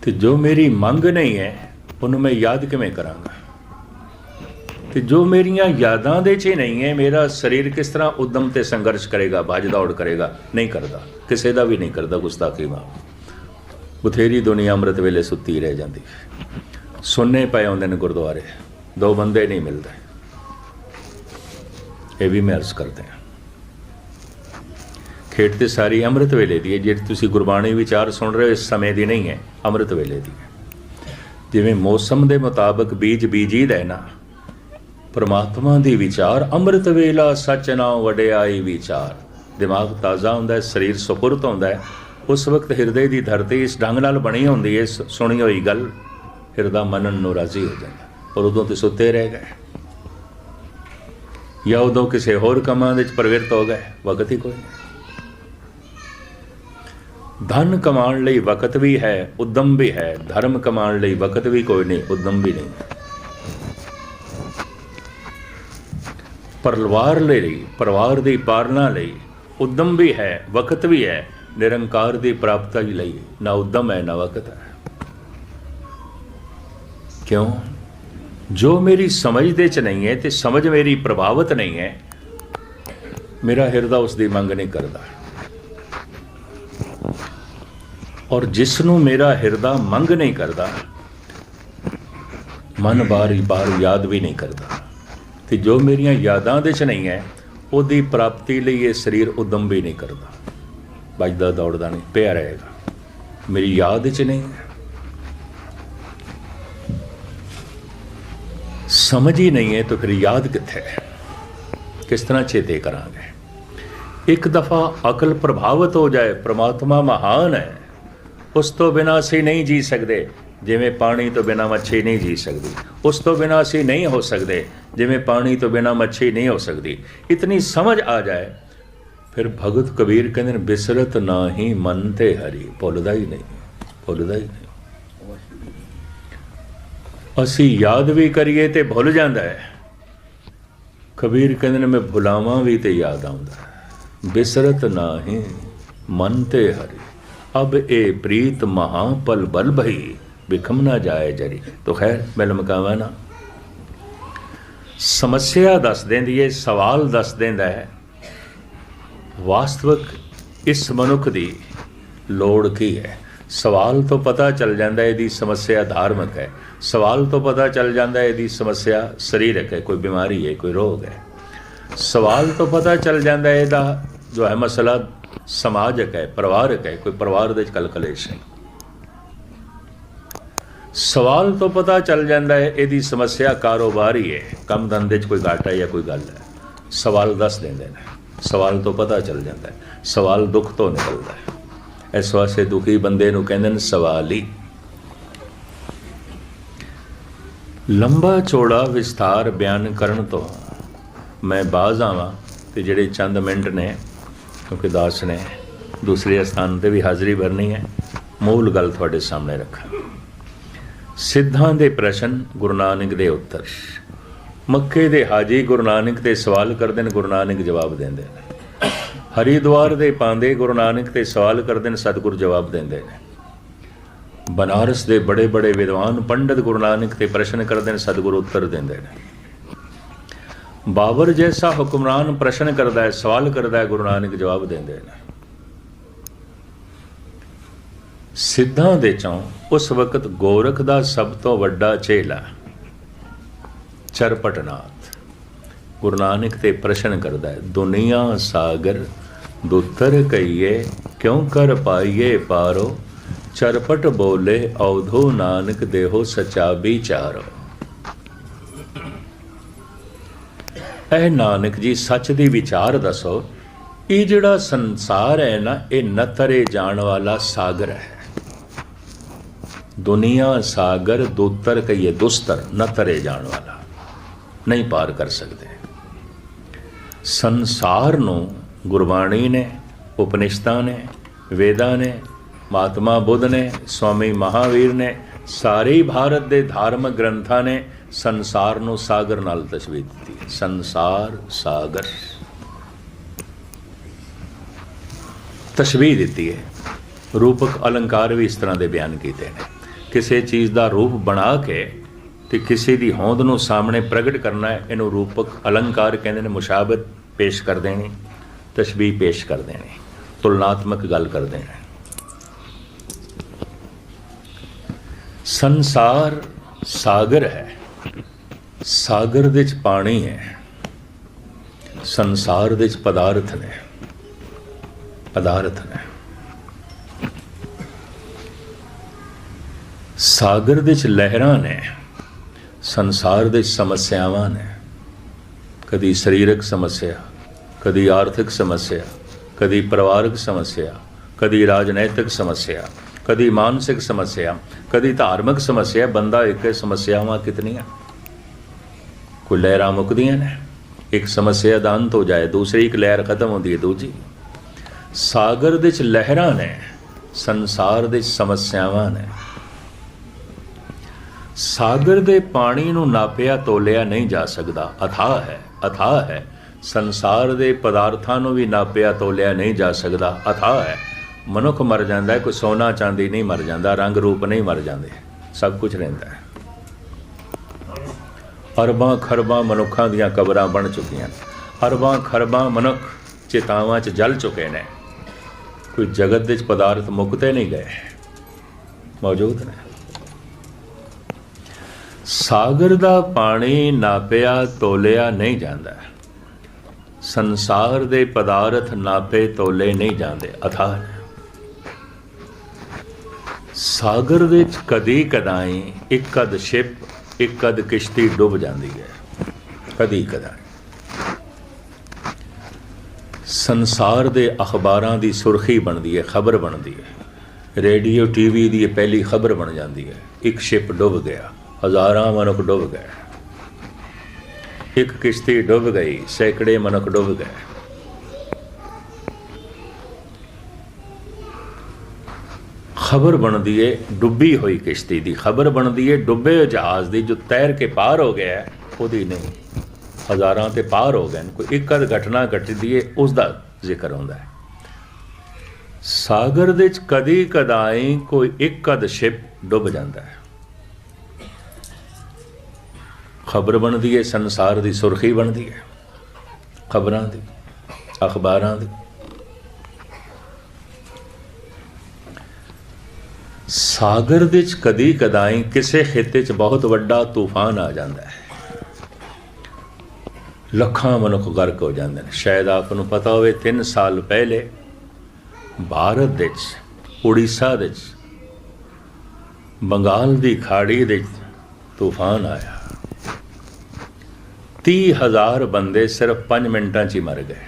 ਤੇ ਜੋ ਮੇਰੀ ਮੰਗ ਨਹੀਂ ਹੈ ਉਹਨੂੰ ਮੈਂ ਯਾਦ ਕਿਵੇਂ ਕਰਾਂਗਾ? ਤੇ ਜੋ ਮੇਰੀਆਂ ਯਾਦਾਂ ਦੇ 'ਚ ਹੀ ਨਹੀਂ ਹੈ, ਮੇਰਾ ਸਰੀਰ ਕਿਸ ਤਰ੍ਹਾਂ ਉਦਮ ਤੇ ਸੰਘਰਸ਼ ਕਰੇਗਾ, ਭੱਜ ਦੌੜ ਕਰੇਗਾ? ਨਹੀਂ ਕਰਦਾ, ਕਿਸੇ ਦਾ ਵੀ ਨਹੀਂ ਕਰਦਾ। ਗੁਸਤਾਖੀ ਮਾਫ। ਬਥੇਰੀ ਦੁਨੀਆ ਅੰਮ੍ਰਿਤ ਵੇਲੇ ਸੁੱਤੀ ਰਹਿ ਜਾਂਦੀ। ਸੁੰਨੇ ਪਏ ਹੁੰਦੇ ਨੇ ਗੁਰਦੁਆਰੇ, 2 ਬੰਦੇ ਨਹੀਂ ਮਿਲਦੇ। ਇਹ ਵੀ ਮੈਂ ਅਰਜ਼ ਕਰਦੇ ਹਾਂ। ਖੇਡ ਤੇ ਸਾਰੀ ਅੰਮ੍ਰਿਤ ਵੇਲੇ ਦੀ ਹੈ। ਜਿਹੜੀ ਤੁਸੀਂ ਗੁਰਬਾਣੀ ਵਿਚਾਰ ਸੁਣ ਰਹੇ ਹੋ, ਇਸ ਸਮੇਂ ਦੀ ਨਹੀਂ ਹੈ, ਅੰਮ੍ਰਿਤ ਵੇਲੇ ਦੀ ਹੈ। ਜਿਵੇਂ ਮੌਸਮ ਦੇ ਮੁਤਾਬਕ ਬੀਜ ਬੀਜੀਦਾ ਹੈ ਨਾ, ਪਰਮਾਤਮਾ ਦੀ ਵਿਚਾਰ ਅੰਮ੍ਰਿਤ ਵੇਲਾ ਸੱਚ ਨਾਉ ਵਡਿਆਈ ਵਿਚਾਰ। ਦਿਮਾਗ ਤਾਜ਼ਾ ਹੁੰਦਾ ਹੈ, ਸਰੀਰ ਸੁਪੁਰਤ ਹੁੰਦਾ ਹੈ। ਉਸ ਵਕਤ ਹਿਰਦੇ ਦੀ ਧਰਤੀ ਇਸ ਢੰਗ ਨਾਲ ਬਣੀ ਹੁੰਦੀ ਹੈ, ਸੁਣੀ ਹੋਈ ਗੱਲ ਹਿਰਦਾ ਮੰਨਣ ਨੂੰ ਰਾਜ਼ੀ ਹੋ ਜਾਂਦਾ। ਔਰ ਉਦੋਂ ਤੇ ਸੁੱਤੇ ਰਹਿ ਗਏ, ਜਾਂ ਉਦੋਂ ਕਿਸੇ ਹੋਰ ਕੰਮਾਂ ਦੇ ਵਿੱਚ ਪ੍ਰਵਿਰਤ ਹੋ ਗਏ। ਵਕਤ ਹੀ ਕੋਈ ਨਹੀਂ। ਧਨ ਕਮਾਉਣ ਲਈ ਵਕਤ ਵੀ ਹੈ, ਉਦਮ ਵੀ ਹੈ। ਧਰਮ ਕਮਾਉਣ ਲਈ ਵਕਤ ਵੀ ਕੋਈ ਨਹੀਂ, ਉਦਮ ਵੀ ਨਹੀਂ। ਪਰਿਵਾਰ ਦੀ ਪਾਲਣਾ ਲਈ ਉਦਮ ਵੀ ਹੈ, ਵਕਤ ਵੀ ਹੈ। ਨਿਰੰਕਾਰ ਦੀ ਪ੍ਰਾਪਤੀ ਲਈ ਨਾ ਉਦਮ ਹੈ, ਨਾ ਵਕਤ ਹੈ। ਕਿਉਂ? ਜੋ ਮੇਰੀ ਸਮਝ ਦੇ 'ਚ ਨਹੀਂ ਹੈ ਤੇ ਸਮਝ ਮੇਰੀ ਪ੍ਰਭਾਵਿਤ ਨਹੀਂ ਹੈ, ਮੇਰਾ ਹਿਰਦਾ ਉਸ ਦੀ ਮੰਗ ਨਹੀਂ ਕਰਦਾ। ਔਰ ਜਿਸ ਨੂੰ ਮੇਰਾ ਹਿਰਦਾ ਮੰਗ ਨਹੀਂ ਕਰਦਾ, ਮਨ ਬਾਰ ਯਾਦ ਵੀ ਨਹੀਂ ਕਰਦਾ। ਤੇ ਜੋ ਮੇਰੀਆਂ ਯਾਦਾਂ ਦੇ 'ਚ ਨਹੀਂ ਹੈ, ਉਹਦੀ ਪ੍ਰਾਪਤੀ ਲਈ ਇਹ ਸਰੀਰ ਉਦਮ ਵੀ ਨਹੀਂ ਕਰਦਾ। ਭੱਜਦਾ ਦੌੜਦਾ ਨਹੀਂ, ਪਿਆ ਰਹੇਗਾ। ਮੇਰੀ ਯਾਦ 'ਚ ਨਹੀਂ ਹੈ, ਸਮਝ ਹੀ ਨਹੀਂ ਹੈ, ਤਾਂ ਫਿਰ ਯਾਦ ਕਿੱਥੇ ਹੈ? ਕਿਸ ਤਰ੍ਹਾਂ ਚੇਤੇ ਕਰਾਂਗੇ? ਇੱਕ ਦਫਾ ਅਕਲ ਪ੍ਰਭਾਵਿਤ ਹੋ ਜਾਏ, ਪ੍ਰਮਾਤਮਾ ਮਹਾਨ ਹੈ, ਉਸ ਤੋਂ ਬਿਨਾਂ ਅਸੀਂ ਨਹੀਂ ਜੀ ਸਕਦੇ। ਜਿਵੇਂ ਪਾਣੀ ਤੋਂ ਬਿਨਾਂ ਮੱਛੀ ਨਹੀਂ ਜੀ ਸਕਦੀ, ਉਸ ਤੋਂ ਬਿਨਾਂ ਅਸੀਂ ਨਹੀਂ ਹੋ ਸਕਦੇ। ਜਿਵੇਂ ਪਾਣੀ ਤੋਂ ਬਿਨਾਂ ਮੱਛੀ ਨਹੀਂ ਹੋ ਸਕਦੀ। ਇਤਨੀ ਸਮਝ ਆ ਜਾਏ, ਫਿਰ ਭਗਤ ਕਬੀਰ ਕਹਿੰਦੇ ਨੇ, ਬਿਸਰਤ ਨਾਹੀ ਮਨ ਤੇ ਹਰੀ। ਭੁੱਲਦਾ ਹੀ ਨਹੀਂ, ਭੁੱਲਦਾ ਹੀ ਨਹੀਂ। ਅਸੀਂ ਯਾਦ ਵੀ ਕਰੀਏ ਤੇ ਭੁੱਲ ਜਾਂਦਾ ਹੈ। ਕਬੀਰ ਕਹਿੰਦੇ ਨੇ, ਮੈਂ ਭੁਲਾਵਾਂ ਵੀ ਤੇ ਯਾਦ ਆਉਂਦਾ। ਬਿਸਰਤ ਨਾਹੀ ਮਨ ਤੇ ਹਰੀ, ਅਬ ਇਹ ਪ੍ਰੀਤ ਮਹਾਪਲ ਬਲ ਭਈ, ਬਿਖਮ ਨਾ ਜਾਏ ਜਰੀ। ਤੋ ਖੈਰ ਮੈਂ ਲਮਕਾਵਾਂ ਨਾ। ਸਮੱਸਿਆ ਦੱਸ ਦਿੰਦੀ ਹੈ, ਸਵਾਲ ਦੱਸ ਦਿੰਦਾ ਹੈ ਵਾਸਤਵਿਕ ਇਸ ਮਨੁੱਖ ਦੀ ਲੋੜ ਕੀ ਹੈ। ਸਵਾਲ ਤੋਂ ਪਤਾ ਚੱਲ ਜਾਂਦਾ ਇਹਦੀ ਸਮੱਸਿਆ ਧਾਰਮਿਕ ਹੈ। ਸਵਾਲ ਤੋਂ ਪਤਾ ਚੱਲ ਜਾਂਦਾ ਇਹਦੀ ਸਮੱਸਿਆ ਸਰੀਰਕ ਹੈ, ਕੋਈ ਬਿਮਾਰੀ ਹੈ, ਕੋਈ ਰੋਗ ਹੈ। ਸਵਾਲ ਤੋਂ ਪਤਾ ਚੱਲ ਜਾਂਦਾ ਇਹਦਾ ਜੋ ਹੈ ਮਸਲਾ ਸਮਾਜਿਕ ਹੈ, ਪਰਿਵਾਰਕ ਹੈ, ਕੋਈ ਪਰਿਵਾਰ ਦੇ ਵਿੱਚ ਕਲਕਲੇਸ਼ ਹੈ। ਸਵਾਲ ਤੋਂ ਪਤਾ ਚੱਲ ਜਾਂਦਾ ਹੈ ਇਹਦੀ ਸਮੱਸਿਆ ਕਾਰੋਬਾਰੀ ਹੈ, ਕੰਮ ਧੰਦੇ 'ਚ ਕੋਈ ਘਾਟਾ ਜਾਂ ਕੋਈ ਗੱਲ ਹੈ। ਸਵਾਲ ਦੱਸ ਦਿੰਦੇ ਨੇ, ਸਵਾਲ ਤੋਂ ਪਤਾ ਚੱਲ ਜਾਂਦਾ ਹੈ। ਸਵਾਲ ਦੁੱਖ ਤੋਂ ਨਿਕਲਦਾ ਹੈ। ਇਸ ਵਾਸਤੇ ਦੁਖੀ ਬੰਦੇ ਨੂੰ ਕਹਿੰਦੇ ਨੇ ਸਵਾਲੀ। ਲੰਬਾ ਚੌੜਾ ਵਿਸਥਾਰ ਬਿਆਨ ਕਰਨ ਤੋਂ ਮੈਂ ਬਾਜ਼ ਆਵਾਂ ਤੇ ਜਿਹੜੇ ਚੰਦ ਮਿੰਟ ਨੇ, ਕਿਉਂਕਿ ਦਾਸ ਨੇ ਦੂਸਰੇ ਸਥਾਨ 'ਤੇ ਵੀ ਹਾਜ਼ਰੀ ਭਰਨੀ ਹੈ, ਮੂਲ ਗੱਲ ਤੁਹਾਡੇ ਸਾਹਮਣੇ ਰੱਖਾਂ। ਸਿੱਧਾਂ ਦੇ ਪ੍ਰਸ਼ਨ, ਗੁਰੂ ਨਾਨਕ ਦੇ ਉੱਤਰ। ਮੱਕੇ ਦੇ ਹਾਜੀ ਗੁਰੂ ਨਾਨਕ 'ਤੇ ਸਵਾਲ ਕਰਦੇ ਨੇ, ਗੁਰੂ ਨਾਨਕ ਜਵਾਬ ਦਿੰਦੇ ਨੇ। ਹਰਿਦੁਆਰ ਦੇ ਪਾਂਦੇ ਗੁਰੂ ਨਾਨਕ 'ਤੇ ਸਵਾਲ ਕਰਦੇ ਨੇ, ਸਤਿਗੁਰੂ ਜਵਾਬ ਦਿੰਦੇ ਨੇ। ਬਨਾਰਸ ਦੇ ਬੜੇ ਬੜੇ ਵਿਦਵਾਨ ਪੰਡਤ ਗੁਰੂ ਨਾਨਕ 'ਤੇ ਪ੍ਰਸ਼ਨ ਕਰਦੇ ਨੇ, ਸਤਿਗੁਰੂ ਉੱਤਰ ਦਿੰਦੇ ਨੇ। ਬਾਬਰ ਜੈਸਾ ਹੁਕਮਰਾਨ ਪ੍ਰਸ਼ਨ ਕਰਦਾ ਹੈ, ਸਵਾਲ ਕਰਦਾ ਹੈ, ਗੁਰੂ ਨਾਨਕ ਜਵਾਬ ਦਿੰਦੇ ਨੇ। ਸਿੱਧਾਂ ਦੇ ਚੋਂ ਉਸ ਵਕਤ ਗੋਰਖ ਦਾ ਸਭ ਤੋਂ ਵੱਡਾ ਚੇਲਾ ਚਰਪਟਨਾਥ ਗੁਰੂ ਨਾਨਕ 'ਤੇ ਪ੍ਰਸ਼ਨ ਕਰਦਾ ਹੈ, ਦੁਨੀਆ ਸਾਗਰ ਦੁੱਤਰ ਕਹੀਏ, ਕਿਉਂ ਕਰ ਪਾਈਏ ਪਾਰੋ। ਚਰਪਟ ਬੋਲੇ ਔਧੋ ਨਾਨਕ ਦੇਹੋ ਸਚਾ ਵਿਚਾਰੋ। ਇਹ ਨਾਨਕ ਜੀ ਸੱਚ ਦੀ ਵਿਚਾਰ ਦੱਸੋ। ਇਹ ਜਿਹੜਾ ਸੰਸਾਰ ਹੈ ਨਾ, ਇਹ ਨਤਰੇ ਜਾਣ ਵਾਲਾ ਸਾਗਰ ਹੈ। ਦੁਨੀਆ ਸਾਗਰ ਦੁੱਤਰ ਕਹੀਏ, ਦੁਸਤਰ ਨਤਰੇ ਜਾਣ ਵਾਲਾ, ਨਹੀਂ ਪਾਰ ਕਰ ਸਕਦੇ। ਸੰਸਾਰ ਨੂੰ ਗੁਰਬਾਣੀ ਨੇ, ਉਪਨਿਸ਼ਦਾਂ ਨੇ, ਵੇਦਾਂ ਨੇ महात्मा बुद्ध ने, स्वामी महावीर ने, ਸਾਰੇ ਹੀ ਭਾਰਤ ਦੇ ਧਾਰਮਿਕ ਗ੍ਰੰਥਾਂ ਨੇ ਸੰਸਾਰ ਨੂੰ ਸਾਗਰ ਨਾਲ ਤਸ਼ਬੀਹ ਦਿੱਤੀ ਹੈ। ਸੰਸਾਰ ਸਾਗਰ ਤਸ਼ਬੀਹ ਦਿੱਤੀ ਹੈ। ਰੂਪਕ ਅਲੰਕਾਰ ਵੀ ਇਸ ਤਰ੍ਹਾਂ ਦੇ ਬਿਆਨ ਕੀਤੇ ਨੇ। ਕਿਸੇ ਚੀਜ਼ ਦਾ ਰੂਪ ਬਣਾ ਕੇ ਤੇ ਕਿਸੇ ਦੀ ਹੋਂਦ ਨੂੰ ਸਾਹਮਣੇ ਪ੍ਰਗਟ ਕਰਨਾ ਹੈ, ਇਹਨੂੰ ਰੂਪਕ ਅਲੰਕਾਰ ਕਹਿੰਦੇ ਨੇ। ਮੁਸ਼ਾਬਤ ਪੇਸ਼ ਕਰ ਦੇਣੀ, ਤਸ਼ਬੀਹ ਪੇਸ਼ ਕਰ ਦੇਣੀ, ਤੁਲਨਾਤਮਕ ਗੱਲ ਕਰ ਦੇਣਾ। ਸੰਸਾਰ ਸਾਗਰ ਹੈ, ਸਾਗਰ ਦੇ 'ਚ ਪਾਣੀ ਹੈ, ਸੰਸਾਰ ਦੇ 'ਚ ਪਦਾਰਥ ਨੇ, ਪਦਾਰਥ ਨੇ। ਸਾਗਰ ਦੇ 'ਚ ਲਹਿਰਾਂ ਨੇ, ਸੰਸਾਰ ਦੇ 'ਚ ਸਮੱਸਿਆਵਾਂ ਨੇ। ਕਦੀ ਸਰੀਰਕ ਸਮੱਸਿਆ, ਕਦੀ ਆਰਥਿਕ ਸਮੱਸਿਆ, ਕਦੀ ਪਰਿਵਾਰਕ ਸਮੱਸਿਆ, ਕਦੀ ਰਾਜਨੈਤਿਕ ਸਮੱਸਿਆ, ਕਦੀ ਮਾਨਸਿਕ ਸਮੱਸਿਆ, ਕਦੀ ਧਾਰਮਿਕ ਸਮੱਸਿਆ। ਬੰਦਾ ਇੱਕ ਸਮੱਸਿਆਵਾਂ ਕਿਤਨੀਆਂ, ਕੋਈ ਲਹਿਰਾਂ ਮੁੱਕਦੀਆਂ ਨੇ। ਇੱਕ ਸਮੱਸਿਆ ਦਾ ਅੰਤ ਹੋ ਜਾਏ, ਦੂਸਰੀ ਇੱਕ ਲਹਿਰ ਖਤਮ ਹੁੰਦੀ ਹੈ, ਦੂਜੀ। ਸਾਗਰ ਦੇ 'ਚ ਲਹਿਰਾਂ ਨੇ, ਸੰਸਾਰ ਦੇ 'ਚ ਸਮੱਸਿਆਵਾਂ ਨੇ। ਸਾਗਰ ਦੇ ਪਾਣੀ ਨੂੰ ਨਾਪਿਆ ਤੋਲਿਆ ਨਹੀਂ ਜਾ ਸਕਦਾ, ਅਥਾਹ ਹੈ, ਅਥਾਹ ਹੈ। ਸੰਸਾਰ ਦੇ ਪਦਾਰਥਾਂ ਨੂੰ ਵੀ ਨਾਪਿਆ ਤੋਲਿਆ ਨਹੀਂ ਜਾ ਸਕਦਾ, ਅਥਾਹ ਹੈ। ਮਨੁੱਖ ਮਰ ਜਾਂਦਾ ਹੈ, ਕੋਈ ਸੋਨਾ ਚਾਂਦੀ ਨਹੀਂ ਮਰ ਜਾਂਦਾ, ਰੰਗ ਰੂਪ ਨਹੀਂ ਮਰ ਜਾਂਦੇ, ਸਭ ਕੁਝ ਰਹਿੰਦਾ ਹੈ। ਅਰਬਾਂ ਖਰਬਾਂ ਮਨੁੱਖਾਂ ਦੀਆਂ ਕਬਰਾਂ ਬਣ ਚੁੱਕੀਆਂ, ਅਰਬਾਂ ਖਰਬਾਂ ਮਨੁੱਖ ਚਿਤਾਵਾਂ 'ਚ ਜਲ ਚੁੱਕੇ ਨੇ। ਕੋਈ ਜਗਤ ਦੇ 'ਚ ਪਦਾਰਥ ਮੁੱਕਦੇ ਨਹੀਂ ਗਏ, ਮੌਜੂਦ ਨੇ। ਸਾਗਰ ਦਾ ਪਾਣੀ ਨਾਪਿਆ ਤੋਲਿਆ ਨਹੀਂ ਜਾਂਦਾ, ਸੰਸਾਰ ਦੇ ਪਦਾਰਥ ਨਾਪੇ ਤੋਲੇ ਨਹੀਂ ਜਾਂਦੇ, ਅਥਾਹ। ਸਾਗਰ ਦੇ 'ਚ ਕਦੀ ਕਦਾਈ ਇੱਕ ਅੱਧ ਸ਼ਿਪ, ਇੱਕ ਅੱਧ ਕਿਸ਼ਤੀ ਡੁੱਬ ਜਾਂਦੀ ਹੈ, ਕਦੀ ਕਦਾਈ। ਸੰਸਾਰ ਦੇ ਅਖਬਾਰਾਂ ਦੀ ਸੁਰਖੀ ਬਣਦੀ ਹੈ, ਖਬਰ ਬਣਦੀ ਹੈ। ਰੇਡੀਓ ਟੀਵੀ ਦੀ ਇਹ ਪਹਿਲੀ ਖਬਰ ਬਣ ਜਾਂਦੀ ਹੈ, ਇੱਕ ਸ਼ਿਪ ਡੁੱਬ ਗਿਆ, ਹਜ਼ਾਰਾਂ ਮਨੁੱਖ ਡੁੱਬ ਗਏ। ਇੱਕ ਕਿਸ਼ਤੀ ਡੁੱਬ ਗਈ, ਸੈਂਕੜੇ ਮਨੁੱਖ ਡੁੱਬ ਗਏ। ਖਬਰ ਬਣਦੀ ਹੈ ਡੁੱਬੀ ਹੋਈ ਕਿਸ਼ਤੀ ਦੀ, ਖਬਰ ਬਣਦੀ ਹੈ ਡੁੱਬੇ ਹੋਏ ਜਹਾਜ਼ ਦੀ, ਜੋ ਤੈਰ ਕੇ ਪਾਰ ਹੋ ਗਿਆ ਉਹਦੀ ਨਹੀਂ। ਹਜ਼ਾਰਾਂ ਤੇ ਪਾਰ ਹੋ ਗਏ, ਕੋਈ ਇੱਕ ਅੱਧ ਘਟਨਾ ਘਟਦੀ ਹੈ, ਉਸ ਦਾ ਜ਼ਿਕਰ ਹੁੰਦਾ ਹੈ। ਸਾਗਰ ਦੇ 'ਚ ਕਦੀ ਕਦਾਈ ਕੋਈ ਇੱਕ ਅੱਧ ਸ਼ਿਪ ਡੁੱਬ ਜਾਂਦਾ ਹੈ। ਖਬਰ ਬਣਦੀ ਹੈ, ਸੰਸਾਰ ਦੀ ਸੁਰਖੀ ਬਣਦੀ ਹੈ, ਖਬਰਾਂ ਦੀ, ਅਖਬਾਰਾਂ ਦੀ। ਸਾਗਰ ਦੇ 'ਚ ਕਦੀ ਕਦਾਈ ਕਿਸੇ ਖਿੱਤੇ 'ਚ ਬਹੁਤ ਵੱਡਾ ਤੂਫਾਨ ਆ ਜਾਂਦਾ ਹੈ, ਲੱਖਾਂ ਮਨੁੱਖ ਗਰਕ ਹੋ ਜਾਂਦੇ ਨੇ। ਸ਼ਾਇਦ ਆਪ ਨੂੰ ਪਤਾ ਹੋਵੇ, 3 ਸਾਲ ਪਹਿਲੇ ਭਾਰਤ ਦੇ 'ਚ, ਉੜੀਸਾ ਦੇ 'ਚ, ਬੰਗਾਲ ਦੀ ਖਾੜੀ ਦੇ 'ਚ ਤੂਫਾਨ ਆਇਆ। 30,000 ਬੰਦੇ ਸਿਰਫ 5 ਮਿੰਟਾਂ 'ਚ ਹੀ ਮਰ ਗਏ,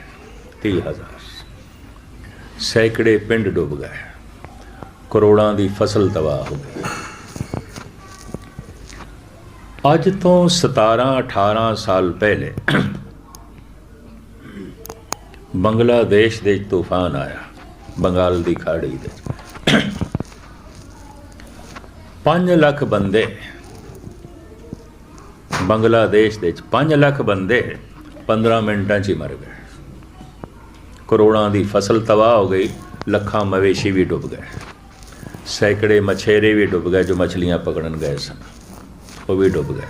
30,000। ਸੈਂਕੜੇ ਪਿੰਡ ਡੁੱਬ ਗਏ, ਕਰੋੜਾਂ ਦੀ ਫਸਲ ਤਬਾਹ ਹੋ ਗਈ। ਅੱਜ ਤੋਂ 17-18 ਸਾਲ ਪਹਿਲੇ ਬੰਗਲਾਦੇਸ਼ ਦੇ ਤੂਫਾਨ ਆਇਆ, ਬੰਗਾਲ ਦੀ ਖਾੜੀ ਦੇ 5 ਲੱਖ ਬੰਦੇ, ਬੰਗਲਾਦੇਸ਼ ਦੇ 5 ਲੱਖ ਬੰਦੇ 15 ਮਿੰਟਾਂ 'ਚ ਹੀ ਮਰ ਗਏ। ਕਰੋੜਾਂ ਦੀ ਫਸਲ ਤਬਾਹ ਹੋ ਗਈ, ਲੱਖਾਂ ਮਵੇਸ਼ੀ ਵੀ ਡੁੱਬ ਗਏ, ਸੈਂਕੜੇ ਮਛੇਰੇ ਵੀ ਡੁੱਬ ਗਏ, ਜੋ ਮਛਲੀਆਂ ਪਕੜਨ ਗਏ ਸਨ, ਉਹ ਵੀ ਡੁੱਬ ਗਏ।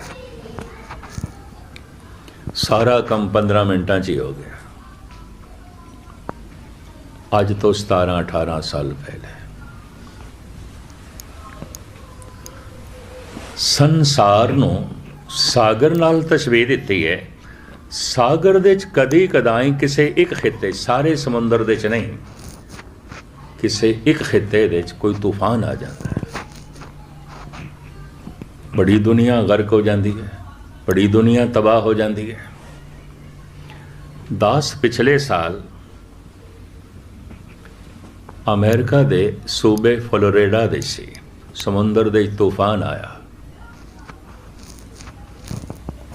ਸਾਰਾ ਕੰਮ 15 ਮਿੰਟਾਂ 'ਚ ਹੀ ਹੋ ਗਿਆ, ਅੱਜ ਤੋਂ 17-18 ਸਾਲ ਪਹਿਲੇ। ਸੰਸਾਰ ਨੂੰ ਸਾਗਰ ਨਾਲ ਤਸ਼ਬੀਹ ਦਿੱਤੀ ਹੈ। ਸਾਗਰ ਦੇ 'ਚ ਕਦੀ ਕਦਾਈ ਕਿਸੇ ਇੱਕ ਖਿੱਤੇ, ਸਾਰੇ ਸਮੁੰਦਰ ਦੇ 'ਚ ਨਹੀਂ, ਕਿਸੇ ਇੱਕ ਖਿੱਤੇ ਦੇ 'ਚ ਕੋਈ ਤੂਫਾਨ ਆ ਜਾਂਦਾ ਹੈ, ਬੜੀ ਦੁਨੀਆ ਗਰਕ ਹੋ ਜਾਂਦੀ ਹੈ, ਬੜੀ ਦੁਨੀਆ ਤਬਾਹ ਹੋ ਜਾਂਦੀ ਹੈ। 10 ਪਿਛਲੇ ਸਾਲ ਅਮਰੀਕਾ ਦੇ ਸੂਬੇ ਫਲੋਰੀਡਾ ਦੇ ਸੀ, ਸਮੁੰਦਰ ਦੇ ਤੂਫਾਨ ਆਇਆ,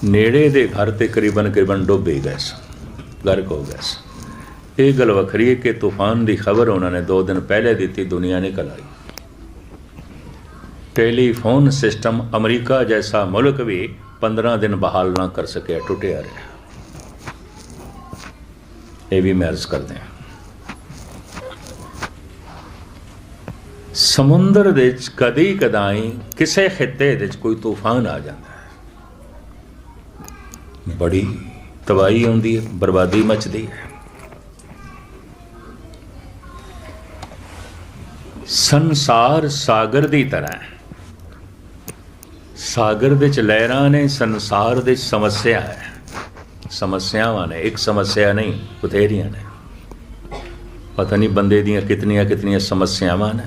ਨੇੜੇ ਦੇ ਘਰ ਤੇ ਕਰੀਬਨ ਡੁੱਬ ਹੀ ਗਏ ਸਨ, ਗਰਕ ਹੋ ਗਏ ਸਨ। ये गल वखरी है कि तूफान की खबर उन्होंने 2 दिन पहले दी, दुनिया निकल आई। टेलीफोन सिस्टम अमरीका जैसा मुल्क भी 15 दिन बहाल ना कर सके, टुटिया रहा। ये भी मैं अर्ज कर दें, समुंदर दे कदी कदाई किसी खिते दे कोई तूफान आ जाता है, बड़ी तबाही आती है, बर्बादी मचती है। संसार सागर की तरह, सागर दे लहरां ने, संसार दे समस्या है, समस्यावां ने, एक समस्या नहीं बथेरियां ने, पता नहीं बंदे दियां कितनियां कितनियां समस्यावां ने।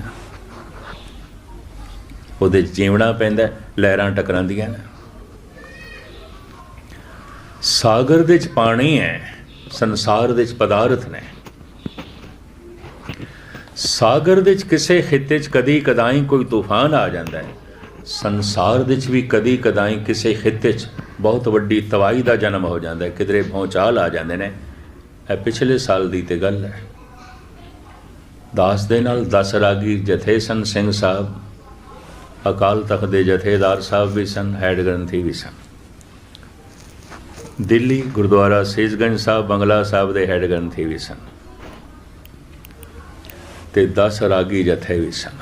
उहदे जीवना पैंदा, लहरां टकरांदियां ने। सागर दे पानी है, संसार दे पदार्थ ने। सागर दे किसी खिते कदी कदाई कोई तूफान आ जाता है, संसार दे भी कदी कदाई किसी खिते बहुत वड्डी तबाही का जन्म हो जाता है, किधरे भौचाल आ जाते हैं। यह पिछले साल की तो गल है। दास दे नाल 10 रागी जथे सन, सिंह साहब अकाल तख्त के जथेदार साहब भी सन, हैड ग्रंथी भी सन। दिल्ली गुरुद्वारा सीसगंज साहब बंगला साहब के हैड ग्रंथी भी सन, ते 10 रागी जथे भी सन।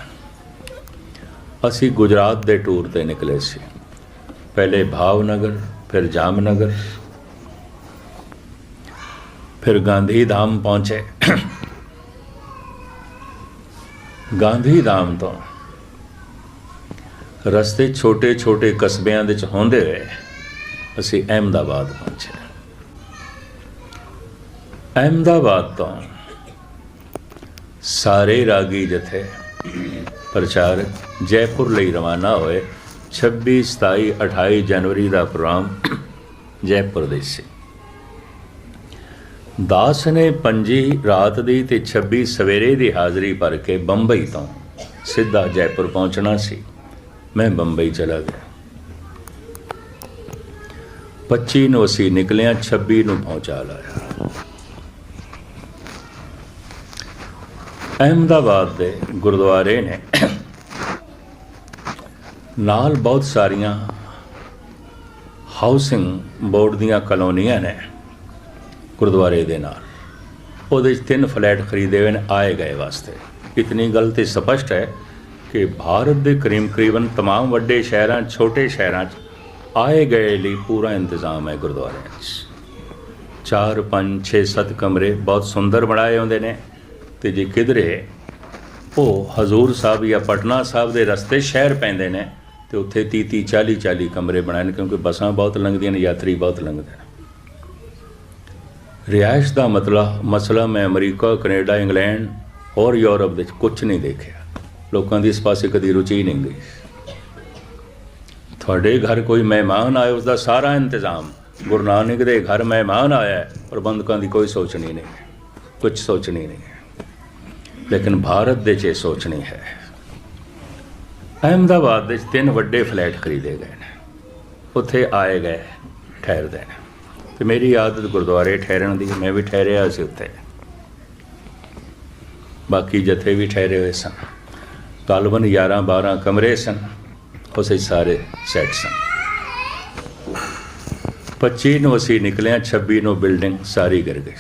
असी गुजरात के टूर पर निकले सी, पहले भावनगर, फिर जामनगर, फिर गांधी धाम पहुँचे। गांधी धाम तो रस्ते छोटे छोटे कस्बियां दे होंदे हुए असी अहमदाबाद पहुँचे। अहमदाबाद तो सारे रागी जथे प्रचारक जयपुर ਲਈ रवाना होए। 26, 27, 28 जनवरी का प्रोग्राम जयपुर ਦੇ ਸੀ। दास ने 5 रात की ते 26 सवेरे की हाज़री भर के बंबई तो सीधा जयपुर पहुँचना सी। मैं बंबई चला गया। 25 ਨੂੰ ਅਸੀਂ ਨਿਕਲਿਆ, 26 ਨੂੰ ਪਹੁੰਚਾ ਲਾਇਆ। अहमदाबाद ਦੇ ਗੁਰਦੁਆਰੇ ਨੇ ਨਾਲ ਬਹੁਤ ਸਾਰੀਆਂ ਹਾਊਸਿੰਗ ਬੋਰਡ ਦੀਆਂ ਕਲੋਨੀਆਂ ਨੇ ਗੁਰਦੁਆਰੇ ਦੇ ਨਾਲ। ਉਹਦੇ 'ਚ 3 ਫਲੈਟ ਖਰੀਦੇ ਹੋਏ ਨੇ ਆਏ ਗਏ ਵਾਸਤੇ। इतनी गल तो स्पष्ट है कि भारत के करीबन तमाम वड्डे शहरां, छोटे शहरां आए गए लिए पूरा इंतज़ाम है। गुरुद्वारे 4, 5, 6, 7 कमरे बहुत सुंदर बनाए होंदे ने। ते जे किधरे वो हजूर साहब या पटना साहब के रस्ते शहर पैंदे ने तो उत्थे 30, 40, 40 कमरे बनाए ने, क्योंकि बसां बहुत लंघदियां ने, यात्री बहुत लंघदे ने। रिहाइश का मसला मैं अमरीका, कनेडा, इंग्लैंड और यूरोप दे कुछ नहीं देखा। लोगों की इस पासे कभी रुचि नहीं गई। थोड़े घर कोई मेहमान आए उसका सारा इंतजाम, गुरु नानक दे घर मेहमान आया है, प्रबंधकों की कोई सोचनी नहीं, कुछ सोचनी नहीं है। लेकिन भारत दे च सोचनी है। अहमदाबाद दे 3 वड्डे फ्लैट खरीदे गए हैं, उत्थे आए गए ठहरते हैं। तो मेरी आदत गुरुद्वारे ठहरन की, मैं भी ठहरिया सी उत्थे, बाकी जथे भी ठहरे हुए सन। तकरीबन 11-12 कमरे सन, उस सारे सैट सन। 25 ਨੂੰ ਅਸੀਂ निकलिया, 26 ਨੂੰ बिल्डिंग सारी गिर गई।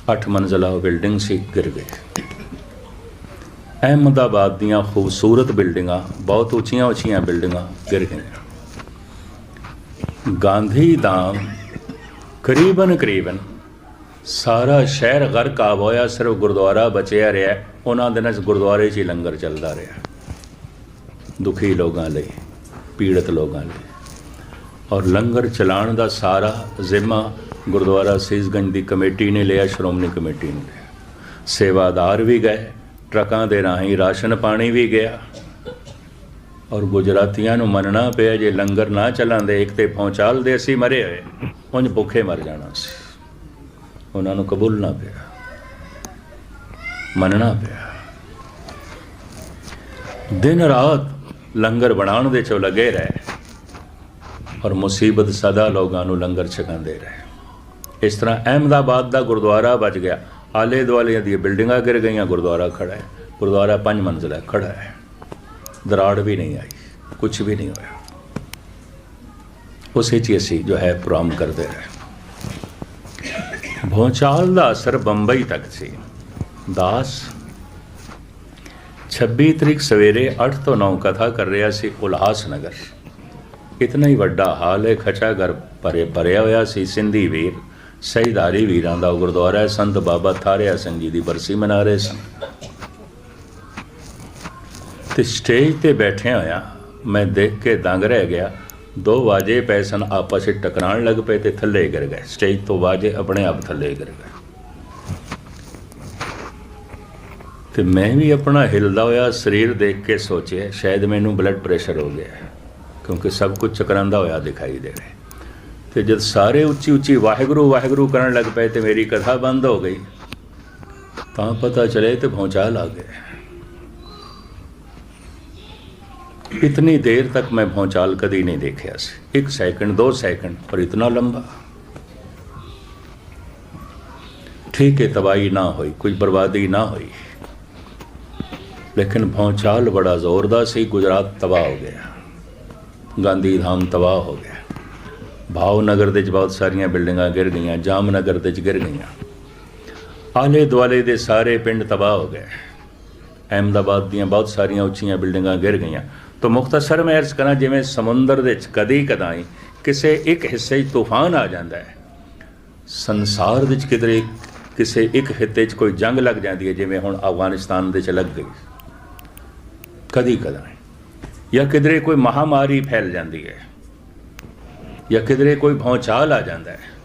8 मंजिला बिल्डिंग सी, गिर गई। अहमदाबाद दियाँ खूबसूरत बिल्डिंगां, बहुत उचियां उचियां बिल्डिंगां गिर गई। गांधी धाम करीबन सारा शहर गर्क आब होया, सिर्फ गुरुद्वारा बचिया रहा। उन्होंने दिनों गुरुद्वारे ही लंगर चलता रहा, दुखी लोगों लिए, पीड़ित लोगों लिए। और लंगर चलाने का सारा जिम्मा गुरुद्वारा सीसगंज की कमेटी ने लिया, श्रोमणी कमेटी ने लिया। सेवादार भी गए, ट्रकों के राही राशन पानी भी गया। और गुजरातियों को मनना पिया, जे लंगर ना चलाते एक तो पहुँचाल दे असी मरे हुए, उंज भुखे मर जाना सी। उन्होंने कबूलना पिया, मनना पिया। दिन रात लंगर बनाने दे चो लगे रहे और मुसीबत सदा लोगों को लंगर छकाते रहे। इस तरह अहमदाबाद का गुरुद्वारा बच गया, आले दुआले दी बिल्डिंगां गिर गई, गुरुद्वारा खड़ा है। गुरुद्वारा 5 मंजिला खड़ा है, दराड़ भी नहीं आई, कुछ भी नहीं होया। उस असी जो है प्रोग्राम करते रहे। भूचाल का असर बंबई तक सी। दास 26 तरीक सवेरे 8 ਤੋਂ 9 कथा कर रहा सी उल्हासनगर। इतना ही वड्डा हाल है, खचा घर भरिया होया सी। सिंधी वीर सहीधारी वीरां दा गुरुद्वारा है। संत बाबा थारिया सिंह जी की बरसी मना रहे सन ते स्टेज ते बैठे होया मैं देख के दंग रह गया। 2 वाजे पै सन, आपस में टकराण लग पे ते थले गिर गए। स्टेज तो वाजे अपने आप थले गिर गए ते मैं भी अपना हिलदा होया शरीर देख के सोचे शायद मैनू ब्लड प्रेशर हो गया है, क्योंकि सब कुछ चकरांदा होया दिखाई दे रहे। तो जब सारे उच्ची उच्ची वाहिगुरू वाहिगुरू करन लग पे तो मेरी कथा बंद हो गई। तो पता चले तो भौचाल आ गए। इतनी देर तक मैं भौचाल कभी नहीं देखा। 1 सेकंड 2 सेकंड पर इतना लंबा। ठीक है, तबाही ना हुई, कोई बर्बादी ना हुई, लेकिन भौचाल बड़ा जोरदार सी। गुजरात तबाह हो गया, गांधी धाम तबाह हो गया, भावनगर दे बहुत सारियां बिल्डिंगां गिर गई, जामनगर दे गिर गई, आले दुआले दे सारे पिंड तबाह हो गए। अहमदाबाद दीयां बहुत सारियां उच्चियां बिल्डिंगां गिर गई। तो मुख्तसर मैं अर्ज करा, जिवें समुंदर दे कदी कदाई किसी एक हिस्से तूफान आ जाता है, संसार दे किधरे किसी एक हिते कोई जंग लग जाती है, जिवें हुण अफगानिस्तान दे लग गई कदी कदाई, या किधरे कोई महामारी फैल जाती है, या किधरे कोई भौचाल आ जाता है।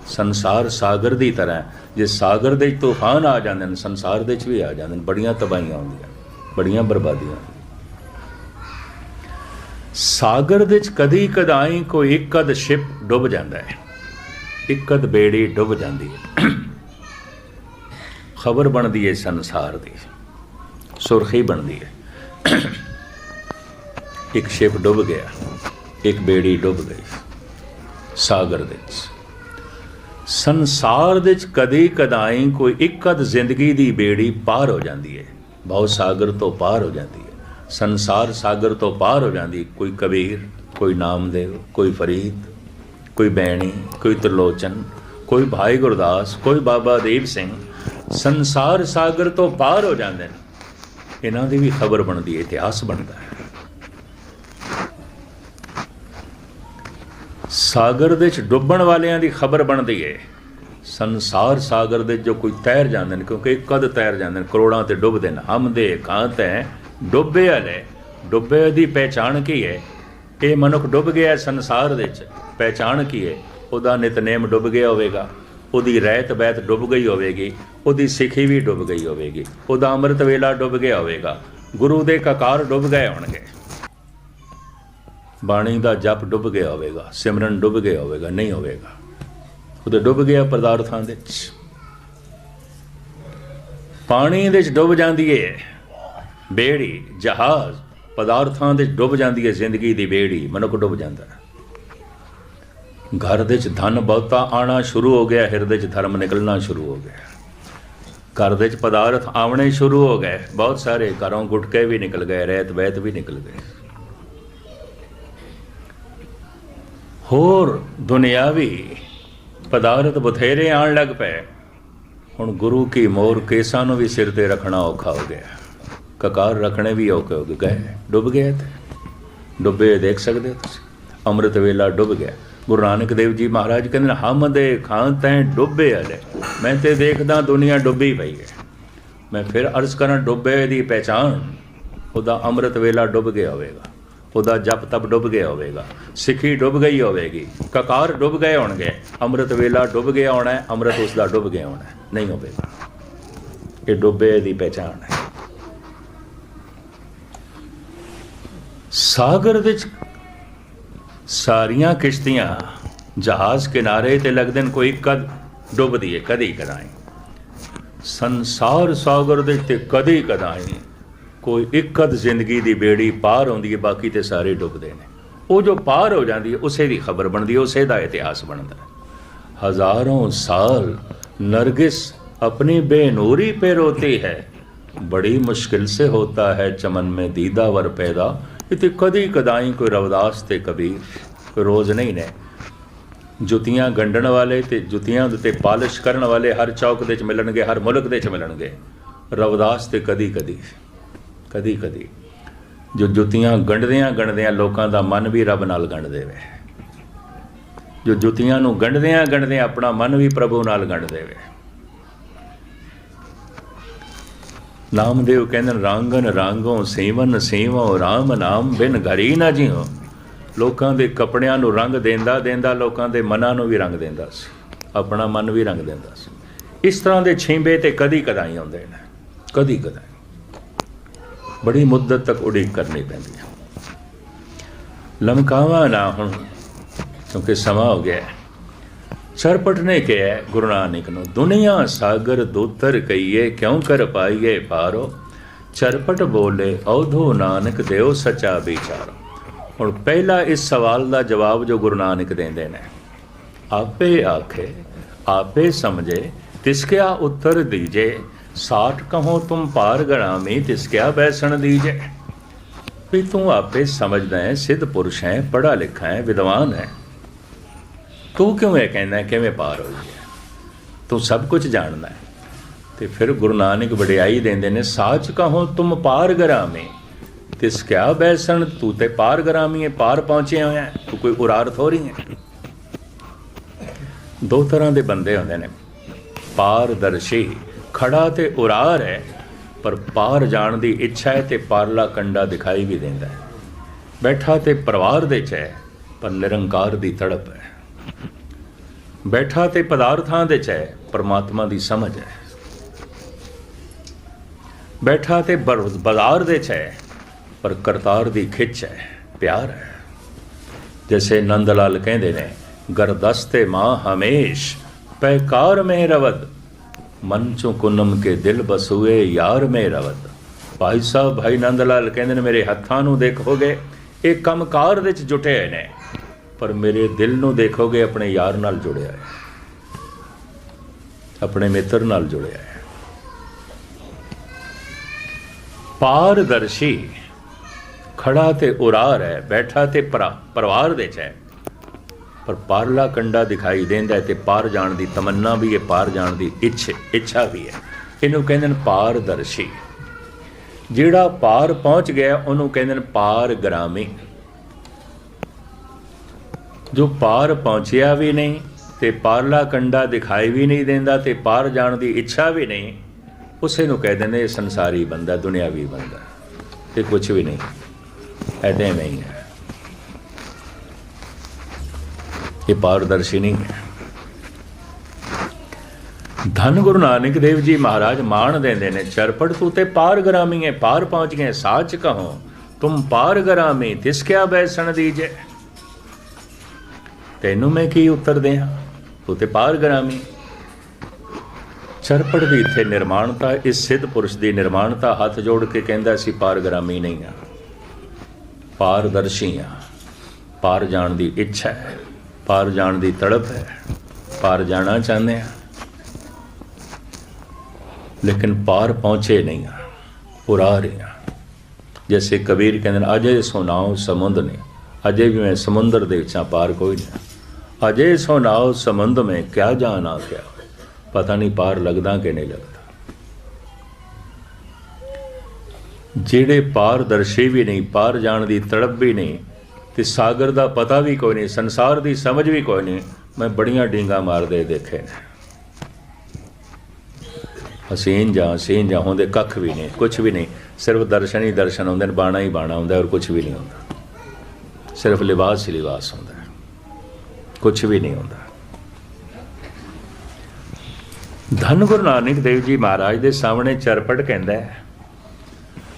संसार सागर की तरह, जे सागर दे तूफान आ जाते हैं, संसार दे भी आ जाते हैं, बड़ियां तबाहियां होंदियां, बड़ियां बर्बादियां। सागर दे कदी कदाई कोई एक अद शिप डुब जाता है, एक अद बेड़ी डुब जाती है, खबर बनती है संसार की, सुर्खी बनती है। एक शिप डुब गया, एक बेड़ी डुब गई सागर दे। संसार दे कदी कदाई कोई एक अद जिंदगी की बेड़ी पार हो जाती है, भाव सागर तो पार हो जाती है, संसार सागर तो पार हो जाती। कोई कबीर, कोई नामदेव, कोई फरीद, कोई बैणी, कोई त्रिलोचन, कोई भाई गुरदास, कोई बाबा दीप सिंह, संसार सागर तो पार हो जाते हैं। इन्हां दी भी खबर बनती है, इतिहास बनता है। सागर दे डुबण वालियां दी खबर बनती है। संसार सागर दे जो कोई तैर जाते हैं, क्योंकि कद तैर जाते हैं, करोड़ां ते डुबदे हैं। हम दे कांत हैं डुबे वाले। डुबे दी पहचान की है? ये मनुख डुब गया संसार दे, पहचान की है? उहदा नितनेम डुब गया होवेगा, उहदी रहत बैत डुब गई होवेगी, उहदी सिखी भी डुब गई होवेगी, उहदा अमृत वेला डुब गया होवेगा, गुरु दे ककार डुब गए होणगे, बाणी का जप डुब गया होवेगा, सिमरन डुब गया होवेगा, नहीं होवेगा, उहदे डुब गया पदार्थां दे विच। पानी दे विच डुब जांदी है बेड़ी, जहाज, पदार्थां दे डुब जाती है जिंदगी की बेड़ी, मनुख डुब जाता है। घर दे धन बहुता आना शुरू हो गया, हिरदे च धर्म निकलना शुरू हो गया। घर दे पदार्थ आवने शुरू हो गए, बहुत सारे घरों गुटके भी निकल गए, रहत बैत भी निकल गए। होर दुनियावी पदार्थ बथेरे आन लग पे। हुण गुरु की मोर केसां नूं भी सिर ते रखना औखा हो गया, ककार रखने भी औखे हो गए, डुब गए थे। डुबे देख सकते हो तुसीं, अमृत वेला डुब गया। गुरु नानक देव जी महाराज कहते हम दे खां तैं डुबे हले, मैं तो देखदा दुनिया डुबी पई है। मैं फिर अर्ज करा, डुबे की पहचान, उहदा अमृत वेला डुब गया होवेगा, उहदा जप तप डुब गया होवेगा, सिखी डुब गई होवेगी, ककार डुब गए होणगे, अमृत वेला डुब गया होना है, अमृत उसका डुब गया होना है, नहीं होवेगा। ये डुबे की पहचान है। सागर दे सारियां किश्तियां जहाज किनारे ते लगदे न, कोई कद डुबदी है कदी कदाई। संसार सागर दे ते कदी कदाई कोई एक अद जिंदगी की बेड़ी पार होंदी है, बाकी ते सारे डुबदे ने। वो जो पार हो जाती है उसे की खबर बनती है, उसे का इतिहास बनता है। हजारों साल नरगिस अपनी बेनूरी पे रोती है, बड़ी मुश्किल से होता है चमन में दीदावर पैदा। इतने कदी कदाई कोई रविदास ते कबीर, कोई रोज़ नहीं ने। जुतियां गंढण वाले ते जुतियां ते पालिश करन वाले हर चौक दे च मिलणगे, हर मुल्क दे च मिलणगे। रविदास ते कदी कदी कदी कदी जो जुतियां गंढदियां लोगों का मन भी रब नाल गंढ देवे, जो जुतियां नूं गंढदियां अपना मन भी प्रभु नाल गंढ देवे। नामदेव कहते रांगन रांगों सीवन सीवों राम नाम बिन घरी ना जियो। लोगों के कपड़ियां नूं रंग देंदा देंदा लोगों के मनां नूं भी रंग देंदा सी, अपना मन भी रंग देंदा सी। इस तरह के छींबे ते कदी कदाई आउंदे ने, कदी कदाई बड़ी मुद्दत तक उड़ीक करनी पैंदी है। लमकावा ना हुण क्योंकि समा हो गया। चरपट ने कहा गुरु नानक नूं, दुनिया सागर दूतर कहिए क्यों कर पाइए पारो। चरपट बोले औधो नानक देओ सचा विचारो। हुण पहला इस सवाल का जवाब जो गुरु नानक देंदे ने, आपे आखे आपे समझे तिसक्या उत्तर दीजे। साठ कहो तुम पार गणामी तिसक्या बैसण दीजे। भी तू आपे समझदा है, सिद्ध पुरुष है, पढ़ा लिखा है, विद्वान है, तू क्यों यह कहना है किवें पार हो गया, तू सब कुछ जानना है। तो फिर गुरु नानक वडियाई देंदे ने, साच कहो तुम पार गरामी तिस क्या बैसण। तू ते पार गरामी है, पार पहुंचे हुए हैं, तू कोई उरार थोड़ी है। दो तरह के बंदे होंदे ने, पारदर्शी खड़ा ते उरार है, पर पार जाण दी इच्छा है ते पारला कंडा दिखाई भी देंदा है। बैठा ते परिवार दे च है, पर निरंकार दी तड़प है। बैठा ते पदार्थां दे च है, परमात्मा दी समझ है। बैठा ते बाजार दे च है, पर करतार दी खिच है, प्यार है। जैसे नंद लाल कहंदे ने, गरदस्ते मां हमेश पैकार में रवद। मन चो कुनम के दिल बसुए यार में रवद। भाई साहब भाई नंद लाल कहंदे ने, मेरे हत्थां नूं देखोगे ये कमकार दे च जुटे हुए ने, पर मेरे दिल नूं देखोगे अपने यार नाल जुड़िया है, अपने मित्र नाल जुड़िया है। पारदर्शी खड़ा ते उरार है, बैठा ते परिवार दे च है, पर पारला कंडा दिखाई देंदा है ते पार जाण दी तमन्ना भी है, पार जाण दी इच्छा भी है। इनू कहंदे ने पारदर्शी। जिहड़ा पार पहुंच गया उन्होंने कहंदे ने पारग्रामी। जो पार पहुंचिया भी नहीं ते पारला कंडा दिखाई भी नहीं देंदा ते पार जाण दी इच्छा भी नहीं, उसे नूं कहंदे ने संसारी बंदा, दुनियावी बंदा, ते कुछ भी नहीं, ऐसे नहीं है, ये पारदर्शी नहीं है। धन गुरु नानक देव जी महाराज मान देंदे ने, चरपट तू ते पारग्रामी है, पार पहुंच गए, साच कहो तुम पारग्रामी तिस क्या बैसण दीजे। तेनू मैं की उत्तर दें, तू ते पारग्रामी। चरपट दी इत्थे निर्माणता, इस सिद्ध पुरुष की निर्माणता हाथ जोड़ के कहंदा सी पारग्रामी नहीं हाँ, पारदर्शी हाँ। पार जाण दी इच्छा है, पार जाण दी तड़प है, पार जाना चाहते हैं, लेकिन पार पहुंचे नहीं हाँ, पुरा रहे हैं। जैसे कबीर कहते हैं, अजय सुनाओ समुद्र ने, अजय भी मैं समुद्र दे विचां पार कोई नहीं। अजय सुनाओ समुद्र में क्या जाना क्या, पता नहीं पार लगदा कि नहीं लगता। जेड़े पारदर्शी भी नहीं, पार जाण दी तड़प भी नहीं, ते सागर दा पता भी कोई नहीं, संसार दी समझ भी कोई नहीं, मैं बड़ियां डींगा मारदे देखे ने। हसीन जा होंदे कख भी नहीं, कुछ भी नहीं, सिर्फ दर्शन ही दर्शन होंदे ने, बाणा ही बाणा होंदा और कुछ भी नहीं होंदा, सिर्फ लिबास ही लिबास होंदा, कुछ भी नहीं होंदा। धन गुरु नानक देव जी महाराज दे सामने चरपट कहंदा है,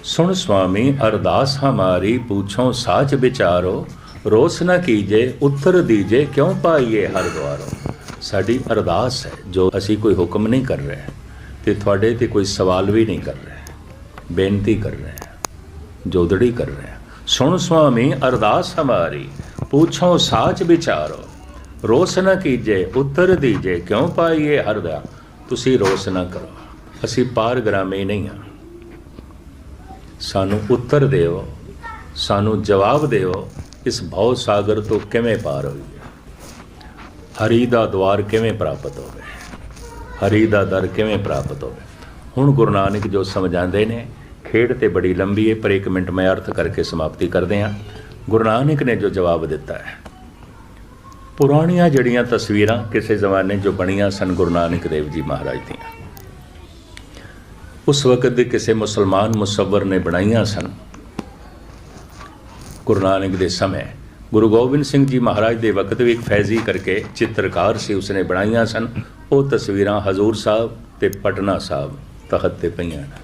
सुन स्वामी अरदास हमारी पूछो साच विचारो, रोस न कीजे उत्तर दीजे क्यों पाइए हर द्वारो। साडी अरदास है, जो असी कोई हुक्म नहीं कर रहे ते तुहाडे ते कोई सवाल भी नहीं कर रहे, बेनती कर रहे हैं, जोदड़ी कर रहे हैं। सुन स्वामी अरदास हमारी पूछो साच विचारो, ਰੋਸ ਨਾ ਕੀਜੇ ਉੱਤਰ ਦੀਜੇ ਕਿਉਂ ਪਾਈਏ ਹਰਦਾ। ਤੁਸੀਂ ਰੋਸ ਨਾ ਕਰੋ, ਅਸੀਂ ਪਾਰਗ੍ਰਾਮੀ ਨਹੀਂ ਹਾਂ। ਸਾਨੂੰ ਉੱਤਰ ਦਿਓ, ਸਾਨੂੰ ਜਵਾਬ ਦਿਓ, ਇਸ ਭਉ ਸਾਗਰ ਤੋਂ ਕਿਵੇਂ ਪਾਰ ਹੋਈਏ, ਹਰੀ ਦਾ ਦੁਆਰ ਕਿਵੇਂ ਪ੍ਰਾਪਤ ਹੋਵੇ, ਹਰੀ ਦਾ ਦਰ ਕਿਵੇਂ ਪ੍ਰਾਪਤ ਹੋਵੇ। ਹੁਣ ਗੁਰੂ ਨਾਨਕ ਜੋ ਸਮਝਾਉਂਦੇ ਨੇ, ਖੇਡ ਤੇ ਬੜੀ ਲੰਬੀ ਹੈ, ਪਰ 1 ਮਿੰਟ ਮੈਂ ਅਰਥ ਕਰਕੇ ਸਮਾਪਤੀ ਕਰਦੇ ਹਾਂ। ਗੁਰੂ ਨਾਨਕ ਨੇ ਜੋ ਜਵਾਬ ਦਿੱਤਾ ਹੈ, ਪੁਰਾਣੀਆਂ ਜਿਹੜੀਆਂ ਤਸਵੀਰਾਂ ਕਿਸੇ ਜ਼ਮਾਨੇ ਜੋ ਬਣੀਆਂ ਸਨ ਗੁਰੂ ਨਾਨਕ ਦੇਵ ਜੀ ਮਹਾਰਾਜ ਦੀਆਂ, ਉਸ ਵਕਤ ਦੇ ਕਿਸੇ ਮੁਸਲਮਾਨ ਮੁਸੱਵਰ ਨੇ ਬਣਾਈਆਂ ਸਨ। ਗੁਰੂ ਨਾਨਕ ਦੇ ਸਮੇਂ ਗੁਰੂ ਗੋਬਿੰਦ ਸਿੰਘ ਜੀ ਮਹਾਰਾਜ ਦੇ ਵਕਤ ਵੀ ਇੱਕ ਫੈਜ਼ੀ ਕਰਕੇ ਚਿੱਤਰਕਾਰ ਸੀ, ਉਸਨੇ ਬਣਾਈਆਂ ਸਨ। ਉਹ ਤਸਵੀਰਾਂ ਹਜ਼ੂਰ ਸਾਹਿਬ ਤੇ ਪਟਨਾ ਸਾਹਿਬ ਤਖਤ ਤੇ ਪਈਆਂ ਨੇ।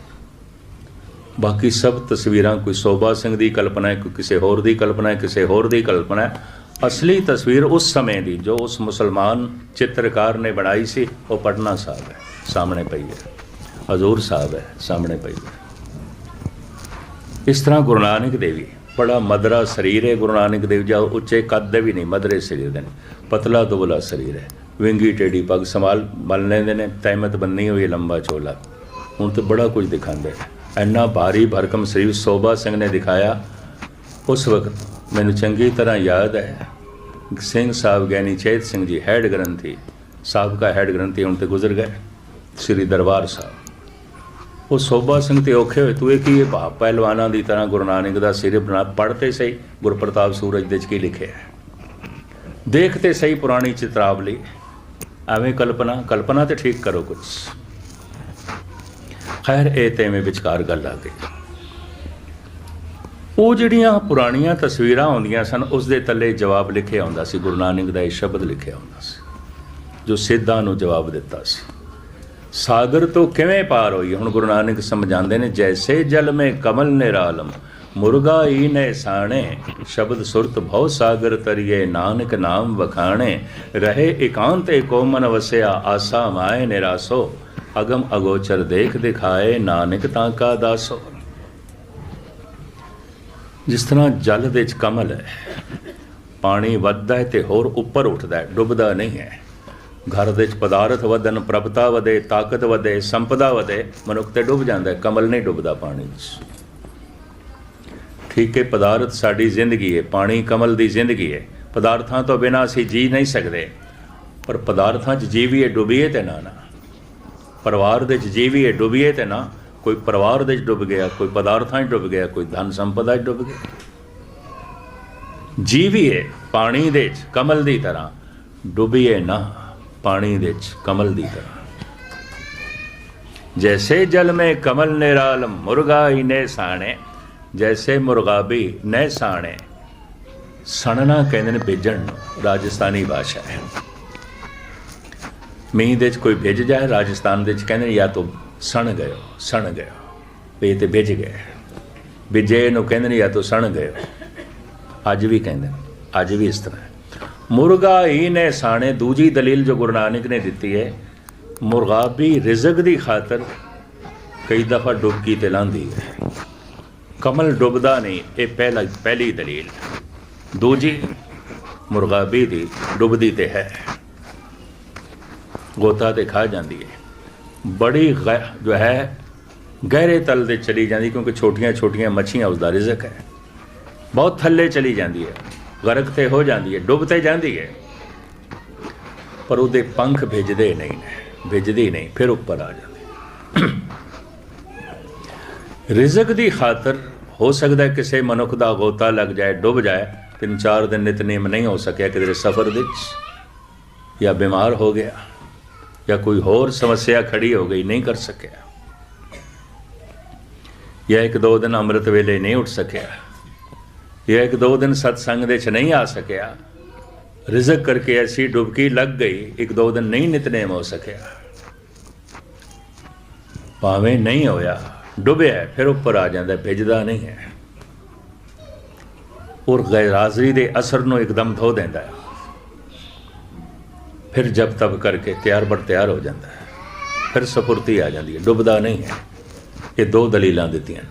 ਬਾਕੀ ਸਭ ਤਸਵੀਰਾਂ ਕੋਈ ਸੋਭਾ ਸਿੰਘ ਦੀ ਕਲਪਨਾ ਹੈ, ਕੋਈ ਕਿਸੇ ਹੋਰ ਦੀ ਕਲਪਨਾ ਹੈ, ਕਿਸੇ ਹੋਰ ਦੀ ਕਲਪਨਾ ਹੈ। ਅਸਲੀ ਤਸਵੀਰ ਉਸ ਸਮੇਂ ਦੀ ਜੋ ਉਸ ਮੁਸਲਮਾਨ ਚਿੱਤਰਕਾਰ ਨੇ ਬਣਾਈ ਸੀ, ਉਹ ਪਟਨਾ ਸਾਹਿਬ ਹੈ, ਸਾਹਮਣੇ ਪਈ ਹੈ। ਹਜ਼ੂਰ ਸਾਹਿਬ ਹੈ, ਸਾਹਮਣੇ ਪਈ ਹੈ। ਇਸ ਤਰ੍ਹਾਂ ਗੁਰੂ ਨਾਨਕ ਦੇਵ ਜੀ ਬੜਾ ਮਧਰਾ ਸਰੀਰ ਹੈ। ਗੁਰੂ ਨਾਨਕ ਦੇਵ ਜੀ ਉੱਚੇ ਕੱਦ ਦੇ ਵੀ ਨਹੀਂ, ਮਧਰੇ ਸਰੀਰ ਦੇ ਨੇ, ਪਤਲਾ ਦੁਬਲਾ ਸਰੀਰ ਹੈ, ਵਿੰਗੀ ਟੇਢੀ ਪੱਗ ਸੰਭਾਲ ਬੰਨ ਲੈਂਦੇ ਨੇ, ਤਹਿਮਤ ਬੰਨੀ ਹੋਈ ਲੰਬਾ ਚੋਲਾ। ਹੁਣ ਤਾਂ ਬੜਾ ਕੁਝ ਦਿਖਾਉਂਦੇ, ਇੰਨਾ ਭਾਰੀ ਭਰਕਮ ਸਰੀਰ ਸੋਭਾ ਸਿੰਘ ਨੇ ਦਿਖਾਇਆ। ਉਸ ਵਕਤ ਮੈਨੂੰ ਚੰਗੀ ਤਰ੍ਹਾਂ ਯਾਦ ਹੈ, ਸਿੰਘ ਸਾਹਿਬ ਗਿਆਨੀ ਚੇਤ ਸਿੰਘ ਜੀ ਹੈਡ ਗ੍ਰੰਥੀ, ਸਾਬਕਾ ਹੈਡ ਗ੍ਰੰਥੀ, ਹੁਣ ਤੇ ਗੁਜ਼ਰ ਗਏ, ਸ੍ਰੀ ਦਰਬਾਰ ਸਾਹਿਬ। ਉਹ ਸੋਭਾ ਸਿੰਘ ਤੇ ਔਖੇ ਹੋਏ, ਤੂੰ ਇਹ ਕੀ ਇਹ ਭਾਵ ਪਹਿਲਵਾਨਾਂ ਦੀ ਤਰ੍ਹਾਂ ਗੁਰੂ ਨਾਨਕ ਦਾ ਸਿਰ ਬਣਾ, ਪੜ੍ਹਤੇ ਸਹੀ ਗੁਰਪ੍ਰਤਾਪ ਸੂਰਜ ਦੇ 'ਚ ਕੀ ਲਿਖਿਆ ਹੈ, ਦੇਖਤੇ ਸਹੀ ਪੁਰਾਣੀ ਚਿਤਰਾਵਲੀ, ਐਵੇਂ ਕਲਪਨਾ ਤੇ ਠੀਕ ਕਰੋ ਕੁਛ। ਖੈਰ ਇਹ ਤੇ ਐਵੇਂ ਵਿਚਕਾਰ ਗੱਲ ਆ ਗਈ। ਉਹ ਜਿਹੜੀਆਂ ਪੁਰਾਣੀਆਂ ਤਸਵੀਰਾਂ ਆਉਂਦੀਆਂ ਸਨ, ਉਸ ਦੇ ਥੱਲੇ ਜਵਾਬ ਲਿਖਿਆ ਹੁੰਦਾ ਸੀ, ਗੁਰੂ ਨਾਨਕ ਦਾ ਇਹ ਸ਼ਬਦ ਲਿਖਿਆ ਹੁੰਦਾ ਸੀ ਜੋ ਸਿੱਧਾਂ ਨੂੰ ਜਵਾਬ ਦਿੱਤਾ ਸੀ। ਸਾਗਰ ਤੋਂ ਕਿਵੇਂ ਪਾਰ ਹੋਈ। ਹੁਣ ਗੁਰੂ ਨਾਨਕ ਸਮਝਾਉਂਦੇ ਨੇ, ਜੈਸੇ ਜਲ ਮੇ ਕਮਲ ਨਿਰਾਲਮ ਮੁਰਗਾ ਈ ਨੇ ਸਾਣੇ, ਸ਼ਬਦ ਸੁਰਤ ਭਉ ਸਾਗਰ ਤਰੀਏ ਨਾਨਕ ਨਾਮ ਵਖਾਣੇ, ਰਹੇ ਇਕਾਂਤ ਏਕੋ ਮਨ ਵਸਿਆ ਆਸਾ ਮਾਏ ਨਿਰਾਸੋ, ਅਗਮ ਅਗੋਚਰ ਦੇਖ ਦਿਖਾਏ ਨਾਨਕ ਤਾਂ ਕਾ ਦਾਸੋ। ਜਿਸ ਤਰ੍ਹਾਂ ਜਲ ਦੇ ਵਿੱਚ ਕਮਲ ਹੈ, ਪਾਣੀ ਵੱਧਦਾ ਹੈ ਤੇ ਹੋਰ ਉੱਪਰ ਉੱਠਦਾ ਹੈ, ਡੁੱਬਦਾ ਨਹੀਂ ਹੈ। ਘਰ ਦੇ ਵਿੱਚ ਪਦਾਰਥ ਵਧਣ, ਪ੍ਰਭਤਾ ਵਧੇ, ਤਾਕਤ ਵਧੇ, ਸੰਪਦਾ ਵਧੇ, ਮਨੁੱਖ ਤੇ ਡੁੱਬ ਜਾਂਦਾ ਹੈ, ਕਮਲ ਨਹੀਂ ਡੁੱਬਦਾ ਪਾਣੀ 'ਚ। ਠੀਕ ਹੈ, ਪਦਾਰਥ ਸਾਡੀ ਜ਼ਿੰਦਗੀ ਹੈ, ਪਾਣੀ ਕਮਲ ਦੀ ਜ਼ਿੰਦਗੀ ਹੈ। ਪਦਾਰਥਾਂ ਤੋਂ ਬਿਨਾਂ ਅਸੀਂ ਜੀ ਨਹੀਂ ਸਕਦੇ, ਪਰ ਪਦਾਰਥਾਂ 'ਚ ਜੀਵੀਏ ਡੁੱਬੀਏ ਤੇ ਨਾ ਪਰਿਵਾਰ ਦੇ 'ਚ ਜੀਵੀਏ ਡੁੱਬੀਏ ਤੇ ਨਾ। ਕੋਈ ਪਰਿਵਾਰ ਦੇ 'ਚ ਡੁੱਬ ਗਿਆ, ਕੋਈ ਪਦਾਰਥਾਂ 'ਚ ਡੁੱਬ ਗਿਆ, ਕੋਈ ਧਨ ਸੰਪਦਾ 'ਚ ਡੁੱਬ ਗਿਆ। ਜੀਵੀਏ ਪਾਣੀ ਦੇ 'ਚ ਕਮਲ ਦੀ ਤਰ੍ਹਾਂ, ਡੁੱਬੀਏ ਨਾ ਪਾਣੀ ਦੇ 'ਚ ਕਮਲ ਦੀ ਤਰ੍ਹਾਂ। ਜੈਸੇ ਜਲ ਮੇ ਕਮਲ ਨਿਰਾਲਮ ਮੁਰਗਾ ਹੀ ਨੇ ਸਾਣੇ, ਜੈਸੇ ਮੁਰਗਾਬੀ ਨੇ ਸਾਣੇ। ਸਣਨਾ ਕਹਿੰਦੇ ਨੇ ਭਿੱਜਣ ਨੂੰ, ਰਾਜਸਥਾਨੀ ਭਾਸ਼ਾ ਹੈ। ਮੀਂਹ ਦੇ 'ਚ ਕੋਈ ਭਿੱਜ ਜਾਏ, ਰਾਜਸਥਾਨ ਦੇ 'ਚ ਕਹਿੰਦੇ ਨੇ ਜਾਂ ਤੋ ਸਣ ਗਏ, ਇਹ ਤੇ ਭਿੱਜ ਗਏ। ਭਿੱਜੇ ਨੂੰ ਕਹਿੰਦੇ ਨੇ ਜਾਂ ਤੋ ਸਣ ਗਏ। ਅੱਜ ਵੀ ਕਹਿੰਦੇ, ਅੱਜ ਵੀ ਇਸ ਤਰ੍ਹਾਂ। ਮੁਰਗਾ ਹੀ ਨੇ ਸਾਣੇ, ਦੂਜੀ ਦਲੀਲ ਜੋ ਗੁਰੂ ਨਾਨਕ ਨੇ ਦਿੱਤੀ ਹੈ, ਮੁਰਗਾਬੀ ਰਿਜ਼ਕ ਦੀ ਖਾਤਰ ਕਈ ਦਫਾ ਡੁਬਕੀ ਤੇ ਲਾਂਦੀ ਹੈ, ਕਮਲ ਡੁੱਬਦਾ ਨਹੀਂ। ਇਹ ਪਹਿਲੀ ਦਲੀਲ। ਦੂਜੀ, ਮੁਰਗਾਬੀ ਦੀ ਡੁੱਬਦੀ ਤੇ ਹੈ, ਗੋਤਾ ਤੇ ਖਾ ਜਾਂਦੀ ਹੈ, ਬੜੀ ਜੋ ਹੈ ਗਹਿਰੇ ਤਲ ਦੇ ਚਲੀ ਜਾਂਦੀ, ਕਿਉਂਕਿ ਛੋਟੀਆਂ ਛੋਟੀਆਂ ਮੱਛੀਆਂ ਉਸਦਾ ਰਿਜ਼ਕ ਹੈ। ਬਹੁਤ ਥੱਲੇ ਚਲੀ ਜਾਂਦੀ ਹੈ, ਗਰਕ ਤੇ ਹੋ ਜਾਂਦੀ ਹੈ, ਡੁੱਬ ਤੇ ਜਾਂਦੀ ਹੈ, ਪਰ ਉਹਦੇ ਪੰਖ ਭਿੱਜਦੇ ਨਹੀਂ ਨੇ, ਭਿੱਜਦੀ ਨਹੀਂ, ਫਿਰ ਉੱਪਰ ਆ ਜਾਂਦੀ। ਰਿਜ਼ਕ ਦੀ ਖਾਤਰ ਹੋ ਸਕਦਾ ਕਿਸੇ ਮਨੁੱਖ ਦਾ ਗੋਤਾ ਲੱਗ ਜਾਏ, ਡੁੱਬ ਜਾਏ, 3-4 ਦਿਨ ਨਿਤਨੇਮ ਨਹੀਂ ਹੋ ਸਕਿਆ ਕਿਧਰੇ ਸਫ਼ਰ ਵਿੱਚ, ਜਾਂ ਬਿਮਾਰ ਹੋ ਗਿਆ, ਜਾਂ ਕੋਈ ਹੋਰ ਸਮੱਸਿਆ ਖੜੀ ਹੋ ਗਈ, ਨਹੀਂ ਕਰ ਸਕਿਆ, ਜਾਂ 1-2 ਦਿਨ ਅੰਮ੍ਰਿਤ ਵੇਲੇ ਨਹੀਂ ਉੱਠ ਸਕਿਆ, ਜਾਂ 1-2 ਦਿਨ ਸਤਸੰਗ ਦੇ 'ਚ ਨਹੀਂ ਆ ਸਕਿਆ, ਰਿਜ਼ਕ ਕਰਕੇ ਐਸੀ ਡੁਬਕੀ ਲੱਗ ਗਈ, 1-2 ਦਿਨ ਨਹੀਂ ਨਿਤਨੇਮ ਹੋ ਸਕਿਆ, ਭਾਵੇਂ ਨਹੀਂ ਹੋਇਆ, ਡੁੱਬਿਆ, ਫਿਰ ਉੱਪਰ ਆ ਜਾਂਦਾ, ਭਿੱਜਦਾ ਨਹੀਂ ਹੈ। ਔਰ ਗੈਰ-ਹਾਜ਼ਰੀ ਦੇ ਅਸਰ ਨੂੰ ਇੱਕਦਮ ਧੋ ਦਿੰਦਾ ਹੈ, ਫਿਰ ਜਬ ਤਬ ਕਰਕੇ ਤਿਆਰ ਬਰ ਤਿਆਰ ਹੋ ਜਾਂਦਾ ਹੈ, ਫਿਰ ਸਫੁਰਤੀ ਆ ਜਾਂਦੀ ਹੈ, ਡੁੱਬਦਾ ਨਹੀਂ ਹੈ। ਇਹ 2 ਦਲੀਲਾਂ ਦਿੱਤੀਆਂ।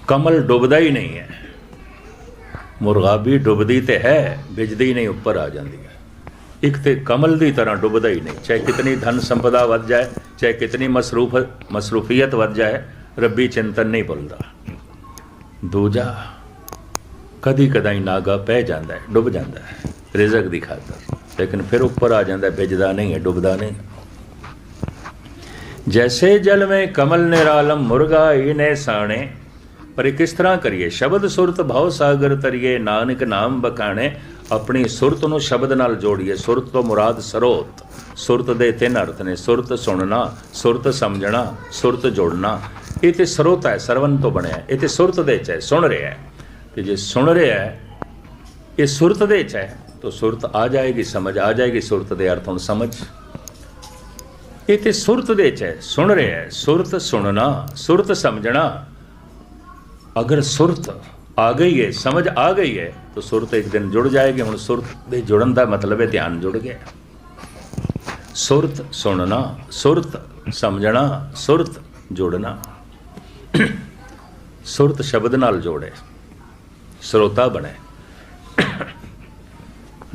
ਕਮਲ ਡੁੱਬਦਾ ਹੀ ਨਹੀਂ ਹੈ, ਮੁਰਗਾਬੀ ਡੁੱਬਦੀ ਤੇ ਹੈ, ਭਿੱਜਦੀ ਨਹੀਂ, ਉੱਪਰ ਆ ਜਾਂਦੀ ਹੈ। एक तो कमल की तरह डुबदा ही नहीं, चाहे कितनी धन संपदा वध जाए, चाहे कितनी मसरूफीयत वध जाए, रब्बी चिंतन नहीं भुलदा। दूजा कदी कदाई नागा पै जाता है, डुब जाता है रिजक की खातर, लेकिन फिर ऊपर आ जाता है, भिजदा नहीं है, डुबदा नहीं। जैसे जल में कमल निरालम मुर्गा इने साणे, पर किस तरह करिए? शब्द सुरत भाव सागर तरिए, नानक नाम बखाणे। अपनी सुरत ਨੂੰ शब्द नाल जोड़िए। सुरत तो मुराद ਸਰੋਤ। सुरत ਦੇ ਤਿੰਨ अर्थ ने, सुरत सुनना, सुरत समझना, सुरत जोड़ना। ये तो ਸਰੋਤ है, सरवन तो बनया। ये तो सुरत दे च है, सुन रहा है। तो जे सुन रहा है, ये सुरत दे च है, तो सुरत आ जाएगी, समझ आ जाएगी। सुरत दे अर्थ हुण समझ। ये तो सुरत दे च है, सुन रहा है। सुरत सुनना, सुरत समझना। अगर सुरत आ गई है, समझ आ गई है, तो सुरत एक दिन जुड़ जाएगी। हुण सुरत दे जुड़न का मतलब है ध्यान जुड़ गया। सुरत सुनना, सुरत समझना, सुरत जुड़ना। सुरत शब्द नाल जोड़े, ਸਰੋਤਾ बने।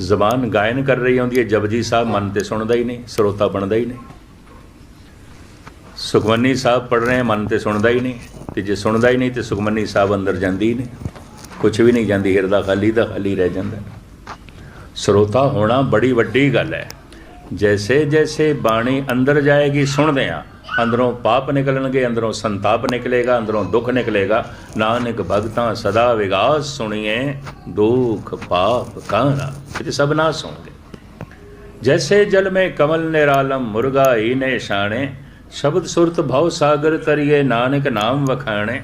जबान गायन कर रही होंदी है, जपजी साहब मन ते सुनदा ही नहीं, ਸਰੋਤਾ बनदा ही नहीं। सुखमनी साहब पढ़ रहे हैं, मन तो सुनता ही नहीं। तो जे सुनता ही नहीं तो सुखमनी साहब अंदर जाती ही नहीं, कुछ भी नहीं जाती, हिरदा खाली का खाली रह जाता। ਸਰੋਤਾ होना बड़ी वड्डी गल है। जैसे जैसे बाणी अंदर जाएगी, सुनदे अंदरों पाप निकलणगे, अंदरों संताप निकलेगा, अंदरों दुख निकलेगा। नानक भगतां सदा विगास सुनिए, दुख पाप काना ये सब नाश होंगे। जैसे जल में कमल निरालम मुर्गा ही ने शाणे, शब्द सुरत भाव सागर तरिए, नानक नाम वखाणे।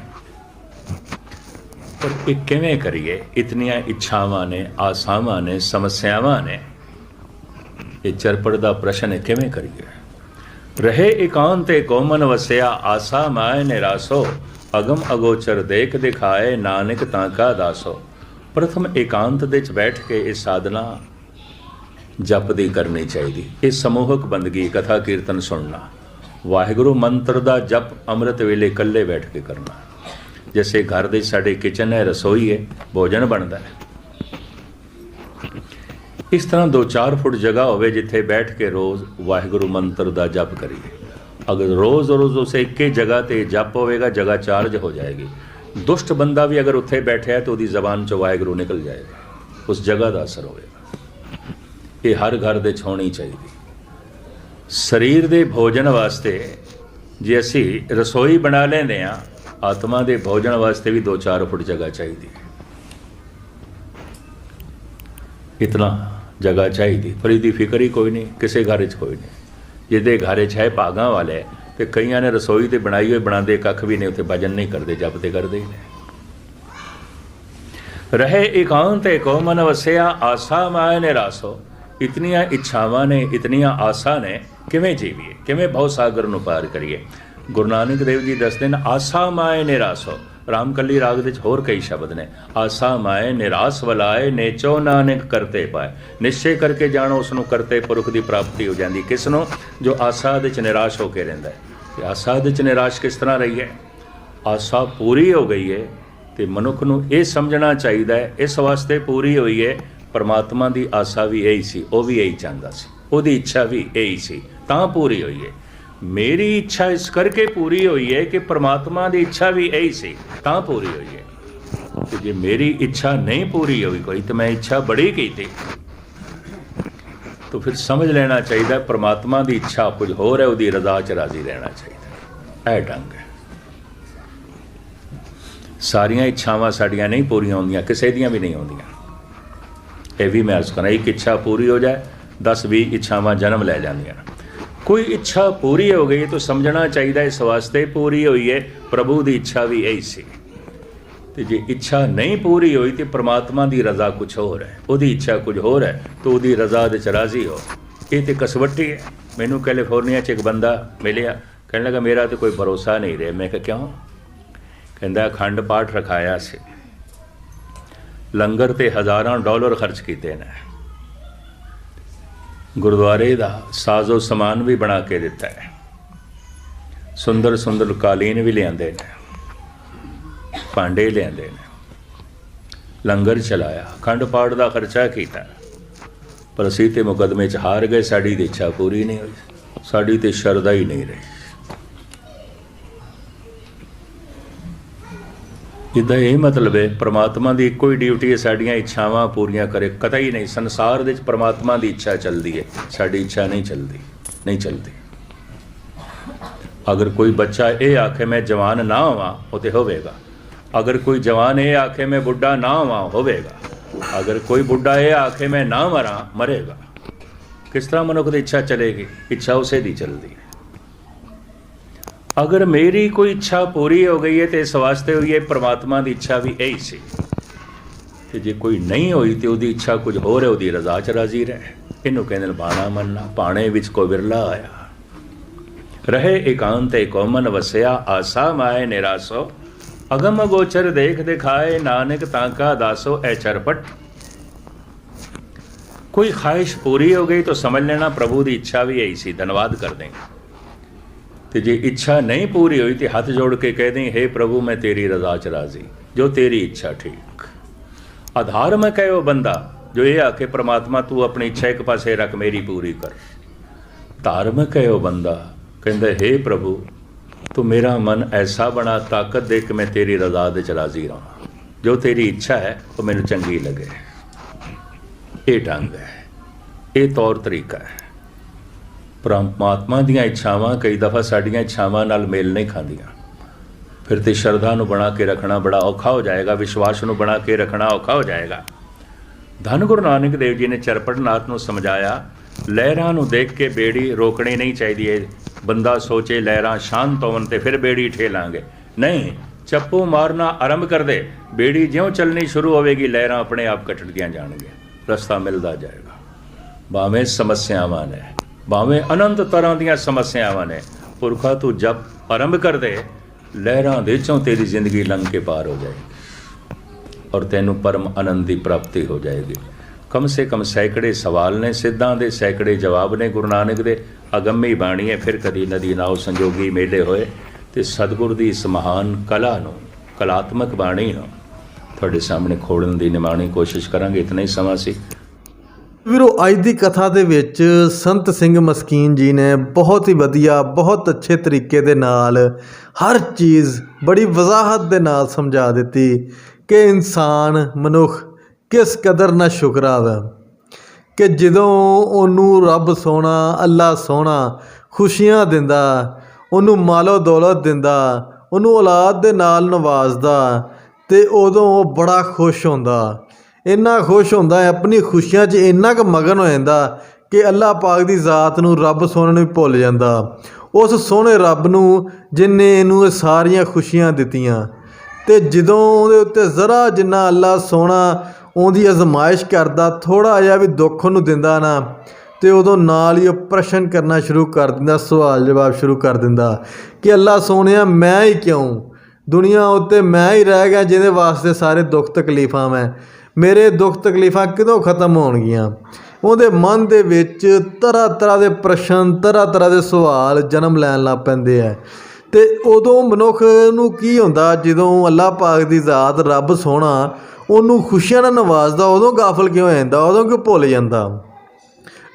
पर एक किवें करिए? इतनियां इच्छावां ने, आसावां ने, समस्यावां ने। ये चरपड़ दा प्रश्न है, किवें करिए? रहे एकांते कोमन वसिया, आसा माए निरासो, अगम अगोचर देख दिखाए, नानक ताका दासो। प्रथम एकांत दे च बैठ के इस साधना जप दी करनी चाहिए। इस समूहक बंदगी, कथा कीर्तन सुनना, वाहिगुरु मंत्र दा जप अमृत वेले कल्ले बैठ के करना। जैसे घर दे साडे किचन है, रसोई है, भोजन बनता है, इस तरह 2-4 फुट जगह होवे जिथे बैठ के रोज़ वाहिगुरु मंत्र दा जप करिए। अगर रोज़ रोज़ उस एक ही जगह ते जप होवेगा, जगह चार्ज हो जाएगी। दुष्ट बंदा भी अगर उत्थे बैठा है तो उसकी जबान चो वाहिगुरु निकल जाएगा, उस जगह का असर होवेगा। ये हर घर दे होनी चाहिए। शरीर दे भोजन वास्ते जे असी रसोई बना लेंदे हां, आत्मा दे भोजन वास्ते भी 2-4 फुट जगह चाहिए। इतना जगह चाहिए, पर इसकी फिक्र ही कोई नहीं, किसी घर च कोई नहीं। जिहदे घर च है भागां वाले, तो कईयां ने रसोई तो बनाई हुई, बनाते कख भी नहीं, उत्थे भजन नहीं करते, जपते करते ही नहीं। रहे एकांत को मन वसिया, आसा माए निरासो। इतनियां इच्छावां ने, इतनियां आसा ने, किवें जीवीए, किवें भव सागर नूं पार करिए? गुरु नानक देव जी दसदे ने, आसा माए निरासो। रामकली राग दे होर कई शब्द ने। आसा माए निरास वलाए, नेचो नानक करते पाए। निश्चय करके जानो, उसनों करते पुरख की प्राप्ति हो जाती। किसनों? जो आसा दे च निराश होकर रहिंदा है। आसा दे च निराश किस तरह रही है? आसा पूरी हो गई है तो मनुख नूं ये समझना चाहिए, इस वास्ते पूरी हुई है, परमात्मा की आसा भी यही सी, वो भी यही चाहता सी, उसकी इच्छा भी यही सी, तां पूरी हुई है। मेरी इच्छा इस करके पूरी हुई है कि परमात्मा की इच्छा भी यही सी, तां पूरी हुई है। तो जे मेरी इच्छा नहीं पूरी हुई कोई, तो मैं इच्छा बड़ी की थी, तो फिर समझ लेना चाहिए परमात्मा की इच्छा कुछ होर है, उसकी रजा च राजी रहना चाहिए। यह ढंग है। सारिया इच्छावां साड़ियां नहीं पूरियां होंदियां, किसी दियां भी नहीं होंदियां। यह भी मैं अर्ज करना, एक इच्छा पूरी हो जाए, 10-20 इच्छावां जन्म ले जांदियां। कोई इच्छा पूरी हो गई तो समझना चाहिए इस वास्ते पूरी हुई है, प्रभु की इच्छा भी यही सी। तो जे इच्छा नहीं पूरी हुई तो परमात्मा की रजा कुछ होर है, उसकी इच्छा कुछ होर है, तो उसकी रजा दे च राजी हो। ये तो कसवट्टी है। मैनू कैलीफोर्निया च एक बंदा मिलिया, कहने लगा मेरा तो कोई भरोसा नहीं रहा। मैं कहा क्यों? कहता अखंड पाठ रखाया से, लंगर ते $1000 खर्च किए ने, गुरुद्वारे का साजो समान भी बना के दिता है, सुंदर सुंदर कालीन भी लियाते हैं, भांडे लियाते हैं, लंगर चलाया, अखंड पाठ का खर्चा किया, ਪਰ ਅਸੀਂ ਤੇ ਮੁਕੱਦਮੇ 'ਚ ਹਾਰ ਗਏ, ਸਾਡੀ ਤੇ ਇੱਛਾ ਪੂਰੀ ਨਹੀਂ ਹੋਈ, ਸਾਡੀ ਤੇ ਸ਼ਰਧਾ ਹੀ ਨਹੀਂ ਰਹੀ। ਇਹਦਾ ਇਹ ਮਤਲਬ ਹੈ ਪ੍ਰਮਾਤਮਾ ਦੀ ਇੱਕੋ ਹੀ ਡਿਊਟੀ ਹੈ ਸਾਡੀਆਂ ਇੱਛਾਵਾਂ ਪੂਰੀਆਂ ਕਰੇ। ਕਤਈ ਨਹੀਂ ਸੰਸਾਰ ਦੇ ਵਿੱਚ ਪ੍ਰਮਾਤਮਾ ਦੀ ਇੱਛਾ ਚੱਲਦੀ ਹੈ, ਸਾਡੀ ਇੱਛਾ ਨਹੀਂ ਚੱਲਦੀ। ਅਗਰ ਕੋਈ ਬੱਚਾ ਇਹ ਆਖੇ ਮੈਂ ਜਵਾਨ ਨਾ ਹੋਵਾਂ ਉਹ ਤੇ ਹੋਵੇਗਾ, ਅਗਰ ਕੋਈ ਜਵਾਨ ਇਹ ਆਖੇ ਮੈਂ ਬੁੱਢਾ ਨਾ ਹੋਵਾਂ ਹੋਵੇਗਾ, ਅਗਰ ਕੋਈ ਬੁੱਢਾ ਇਹ ਆਖੇ ਮੈਂ ਨਾ ਮਰਾਂ ਮਰੇਗਾ। ਕਿਸ ਤਰ੍ਹਾਂ ਮਨੁੱਖ ਦੀ ਇੱਛਾ ਚਲੇਗੀ? ਇੱਛਾ ਉਸੇ ਦੀ ਚੱਲਦੀ ਹੈ। ਅਗਰ ਮੇਰੀ ਕੋਈ ਇੱਛਾ ਪੂਰੀ ਹੋ ਗਈ ਹੈ ਤੇ ਇਸ ਵਾਸਤੇ ਹੋਈ ਹੈ ਪ੍ਰਮਾਤਮਾ ਦੀ ਇੱਛਾ ਵੀ ਇਹੀ ਸੀ, ਤੇ ਜੇ ਕੋਈ ਨਹੀਂ ਹੋਈ ਤੇ ਉਹਦੀ ਇੱਛਾ ਕੁਝ ਹੋਰ ਹੈ, ਉਹਦੀ ਰਜ਼ਾ 'ਚ ਰਾਜ਼ੀ ਰਹੇ। ਇਹਨੂੰ ਕਹਿੰਦੇ ਨੇ ਬਾਣਾ ਮੰਨਣਾ। ਬਾਣੇ ਵਿੱਚ ਕੋ ਵਿਰਲਾ ਆਇਆ, ਰਹੇ ਇਕਾਂਤ ਏਕੋ ਮਨ ਵਸਿਆ, ਆਸਾ ਮਾਏ ਨਿਰਾਸੋ, ਅਗਮ ਗੋਚਰ ਦੇਖ ਦਿਖਾਏ, ਨਾਨਕ ਤਾਂਕਾ दासो ए चरपट। कोई ख्वाहिश पूरी हो गई तो समझ लेना प्रभु की इच्छा भी यही सी, धन्यवाद कर देंगे। तो जे इच्छा नहीं पूरी हुई तो हाथ जोड़ के कह दें हे प्रभु मैं तेरी रजा च राजी, जो तेरी इच्छा ठीक। अधार्मिक है वो बंदा जो ये आके परमात्मा तू अपनी इच्छा एक पासे रख मेरी पूरी कर। धार्मिक है वो बंदा कहता हे प्रभु तू मेरा मन ऐसा बना, ताकत दे कि मैं तेरी रजा दे च राजी रहा, जो तेरी इच्छा है वो मैनू चंगी लगे। ये ढंग है, ये तौर तरीका है। परमात्मा दीयां इच्छावां कई दफ़ा साडियां इच्छावां नाल मेल नहीं खांदियां, फिर तो श्रद्धा नूं बना के रखना बड़ा औखा हो जाएगा, विश्वास नूं बना के रखना औखा हो जाएगा। धन गुरु नानक देव जी ने चरपटनाथ नूं समझाया, लहरां नूं देख के बेड़ी रोकनी नहीं चाहिए। बंदा सोचे लहरां शांत होवन ते फिर बेड़ी ठेलांगे, नहीं, चप्पू मारना आरंभ कर दे, बेड़ी ज्यों चलनी शुरू होवेगी लहरां अपने आप कटदियां जाणगियां, रस्ता मिलता जाएगा। भावें समस्यावां ने, भावें अनंत तरह दीयां समस्यावां ने, पुरखा तू जब आरंभ कर दे लहरां दे चों तेरी जिंदगी लंघ के पार हो जाएगी और तैनू परम आनंद की प्राप्ति हो जाएगी। कम से कम सैकड़े सवाल ने सिद्धां दे, सैकड़े जवाब ने गुरु नानक दे। अगम्मी बाणी है, फिर कदी नदी नाव संजोगी मेले होए ते सतगुर दी इस महान कला नूं, कलात्मक बाणी नूं ਤੁਹਾਡੇ ਸਾਹਮਣੇ ਖੋਲਣ ਦੀ ਨਿਮਾਣੀ ਕੋਸ਼ਿਸ਼ ਕਰਾਂਗੇ। ਇਤਨਾ ਹੀ ਸਮਾਂ ਸੀ ਵੀਰੋ। ਅੱਜ ਦੀ ਕਥਾ ਦੇ ਵਿੱਚ ਸੰਤ ਸਿੰਘ ਮਸਕੀਨ ਜੀ ਨੇ ਬਹੁਤ ਹੀ ਵਧੀਆ, ਬਹੁਤ ਅੱਛੇ ਤਰੀਕੇ ਦੇ ਨਾਲ ਹਰ ਚੀਜ਼ ਬੜੀ ਵਜ਼ਾਹਤ ਦੇ ਨਾਲ ਸਮਝਾ ਦਿੱਤੀ ਕਿ ਇਨਸਾਨ ਮਨੁੱਖ ਕਿਸ ਕਦਰ ਨਾਲ ਸ਼ੁਕਰਾਵਾ ਕਿ ਜਦੋਂ ਉਹਨੂੰ ਰੱਬ ਸੋਹਣਾ, ਅੱਲਾ ਸੋਹਣਾ ਖੁਸ਼ੀਆਂ ਦਿੰਦਾ, ਉਹਨੂੰ ਮਾਲੋ ਦੌਲਤ ਦਿੰਦਾ, ਉਹਨੂੰ ਔਲਾਦ ਦੇ ਨਾਲ ਨਵਾਜ਼ਦਾ ਤੇ ਉਦੋਂ ਉਹ ਬੜਾ ਖੁਸ਼ ਹੁੰਦਾ। ਇੰਨਾ ਖੁਸ਼ ਹੁੰਦਾ ਹੈ, ਆਪਣੀ ਖੁਸ਼ੀਆਂ 'ਚ ਇੰਨਾ ਕੁ ਮਗਨ ਹੋ ਜਾਂਦਾ ਕਿ ਅੱਲਾਹ ਪਾਕ ਦੀ ਜ਼ਾਤ ਨੂੰ, ਰੱਬ ਸੋਹਣੇ ਨੂੰ ਵੀ ਭੁੱਲ ਜਾਂਦਾ। ਉਸ ਸੋਹਣੇ ਰੱਬ ਨੂੰ ਜਿਨ੍ਹੇ ਇਹਨੂੰ ਇਹ ਸਾਰੀਆਂ ਖੁਸ਼ੀਆਂ ਦਿੱਤੀਆਂ, ਤੇ ਜਦੋਂ ਉਹਦੇ ਉੱਤੇ ਜ਼ਰਾ ਜਿੰਨਾ ਅੱਲਾਹ ਸੋਹਣਾ ਉਹਦੀ ਅਜ਼ਮਾਇਸ਼ ਕਰਦਾ, ਥੋੜ੍ਹਾ ਜਿਹਾ ਵੀ ਦੁੱਖ ਉਹਨੂੰ ਦਿੰਦਾ ਨਾ, ਤੇ ਉਦੋਂ ਨਾਲ ਹੀ ਉਹ ਪ੍ਰਸ਼ਨ ਕਰਨਾ ਸ਼ੁਰੂ ਕਰ ਦਿੰਦਾ, ਸਵਾਲ ਜਵਾਬ ਸ਼ੁਰੂ ਕਰ ਦਿੰਦਾ ਕਿ ਅੱਲਾਹ ਸੋਹਣਿਆ ਮੈਂ ਹੀ ਕਿਉਂ, ਦੁਨੀਆ ਉੱਤੇ ਮੈਂ ਹੀ ਰਹਿ ਗਿਆ ਜਿਹਦੇ ਵਾਸਤੇ ਸਾਰੇ ਦੁੱਖ ਤਕਲੀਫਾਂ ਮੈਂ, ਮੇਰੇ ਦੁੱਖ ਤਕਲੀਫਾਂ ਕਦੋਂ ਖਤਮ ਹੋਣਗੀਆਂ। ਉਹਦੇ ਮਨ ਦੇ ਵਿੱਚ ਤਰ੍ਹਾਂ ਤਰ੍ਹਾਂ ਦੇ ਪ੍ਰਸ਼ਨ, ਤਰ੍ਹਾਂ ਤਰ੍ਹਾਂ ਦੇ ਸਵਾਲ ਜਨਮ ਲੈਣ ਲੱਗ ਪੈਂਦੇ ਹੈ। ਤੇ ਉਦੋਂ ਮਨੁੱਖ ਨੂੰ ਕੀ ਹੁੰਦਾ, ਜਦੋਂ ਅੱਲਾਹ ਪਾਕ ਦੀ ਜ਼ਾਤ ਰੱਬ ਸੋਹਣਾ ਉਹਨੂੰ ਖੁਸ਼ੀਆਂ ਨਾਲ ਨਵਾਜ਼ਦਾ, ਉਦੋਂ ਗਾਫਲ ਕਿਉਂ ਹੋ ਜਾਂਦਾ, ਉਦੋਂ ਕਿਉਂ ਭੁੱਲ ਜਾਂਦਾ।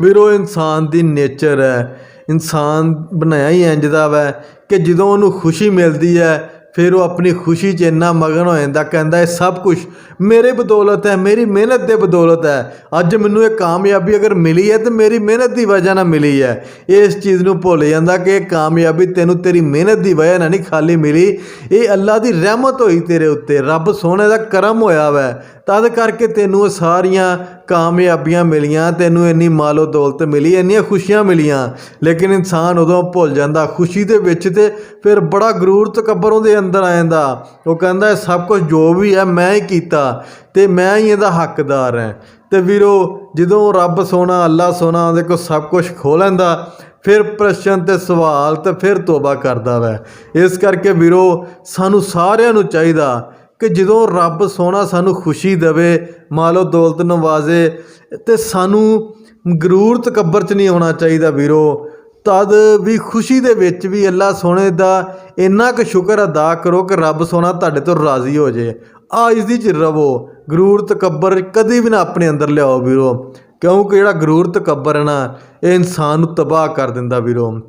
ਵੀਰੋ ਇਨਸਾਨ ਦੀ ਨੇਚਰ ਹੈ, ਇਨਸਾਨ ਬਣਾਇਆ ਹੀ ਇੰਝ ਦਾ ਵਾ ਕਿ ਜਦੋਂ ਉਹਨੂੰ ਖੁਸ਼ੀ ਮਿਲਦੀ ਹੈ ਫਿਰ ਉਹ ਆਪਣੀ ਖੁਸ਼ੀ 'ਚ ਇੰਨਾ ਮਗਨ ਹੋ ਜਾਂਦਾ, ਕਹਿੰਦਾ ਇਹ ਸਭ ਕੁਛ ਮੇਰੇ ਬਦੌਲਤ ਹੈ, ਮੇਰੀ ਮਿਹਨਤ ਦੇ ਬਦੌਲਤ ਹੈ। ਅੱਜ ਮੈਨੂੰ ਇਹ ਕਾਮਯਾਬੀ ਅਗਰ ਮਿਲੀ ਹੈ ਤਾਂ ਮੇਰੀ ਮਿਹਨਤ ਦੀ ਵਜ੍ਹਾ ਨਾਲ ਮਿਲੀ ਹੈ। ਇਸ ਚੀਜ਼ ਨੂੰ ਭੁੱਲ ਜਾਂਦਾ ਕਿ ਇਹ ਕਾਮਯਾਬੀ ਤੈਨੂੰ ਤੇਰੀ ਮਿਹਨਤ ਦੀ ਵਜ੍ਹਾ ਨਾਲ ਨਹੀਂ ਖਾਲੀ ਮਿਲੀ, ਇਹ ਅੱਲਾ ਦੀ ਰਹਿਮਤ ਹੋਈ ਤੇਰੇ ਉੱਤੇ, ਰੱਬ ਸੋਹਣੇ ਦਾ ਕਰਮ ਹੋਇਆ ਵੈ, ਤਦ ਕਰਕੇ ਤੈਨੂੰ ਇਹ ਸਾਰੀਆਂ ਕਾਮਯਾਬੀਆਂ ਮਿਲੀਆਂ, ਤੈਨੂੰ ਇੰਨੀ ਮਾਲੋ ਦੌਲਤ ਮਿਲੀ, ਇੰਨੀਆਂ ਖੁਸ਼ੀਆਂ ਮਿਲੀਆਂ। ਲੇਕਿਨ ਇਨਸਾਨ ਉਦੋਂ ਭੁੱਲ ਜਾਂਦਾ ਖੁਸ਼ੀ ਦੇ ਵਿੱਚ, ਤੇ ਫਿਰ ਬੜਾ ਗਰੂਰ ਤਕੱਬਰ ਉਹਦੇ ਅੰਦਰ ਆ ਜਾਂਦਾ। ਉਹ ਕਹਿੰਦਾ ਸਭ ਕੁਝ ਜੋ ਵੀ ਹੈ ਮੈਂ ਹੀ ਕੀਤਾ ਤੇ ਮੈਂ ਹੀ ਇਹਦਾ ਹੱਕਦਾਰ ਹਾਂ। ਤੇ ਵੀਰੋ ਜਦੋਂ ਰੱਬ ਸੋਹਣਾ, ਅੱਲਾ ਸੋਹਣਾ ਉਹਦੇ ਕੋਲ ਸਭ ਕੁਝ ਖੋਹ ਲੈਂਦਾ, ਫਿਰ ਪ੍ਰਸ਼ਨ ਤੇ ਸਵਾਲ ਤੇ ਫਿਰ ਤੋਬਾ ਕਰਦਾ ਵੈ। ਇਸ ਕਰਕੇ ਵੀਰੋ ਸਾਨੂੰ ਸਾਰਿਆਂ ਨੂੰ ਚਾਹੀਦਾ ਕਿ ਜਦੋਂ ਰੱਬ ਸੋਹਣਾ ਸਾਨੂੰ ਖੁਸ਼ੀ ਦੇਵੇ, ਮਾਲੋ ਦੌਲਤ ਨਵਾਜ਼ੇ, ਤੇ ਸਾਨੂੰ ਗਰੂਰ ਤਕੱਬਰ 'ਚ ਨਹੀਂ ਹੋਣਾ ਚਾਹੀਦਾ ਵੀਰੋ। ਤਦ ਵੀ ਖੁਸ਼ੀ ਦੇ ਵਿੱਚ ਵੀ ਅੱਲਾ ਸੋਹਣੇ ਦਾ ਇੰਨਾ ਕੁ ਸ਼ੁਕਰ ਅਦਾ ਕਰੋ ਕਿ ਰੱਬ ਸੋਹਣਾ ਤੁਹਾਡੇ ਤੋਂ ਰਾਜ਼ੀ ਹੋ ਜਾਏ। ਆਜਜ਼ੀ 'ਚ ਰਵੋ, ਗਰੂਰ ਤਕੱਬਰ ਕਦੀ ਵੀ ਨਾ ਆਪਣੇ ਅੰਦਰ ਲਿਆਓ ਵੀਰੋ। ਕਿਉਂਕਿ ਜਿਹੜਾ ਗਰੂਰ ਤਕੱਬਰ ਹੈ ਨਾ, ਇਹ ਇਨਸਾਨ ਨੂੰ ਤਬਾਹ ਕਰ ਦਿੰਦਾ ਵੀਰੋ।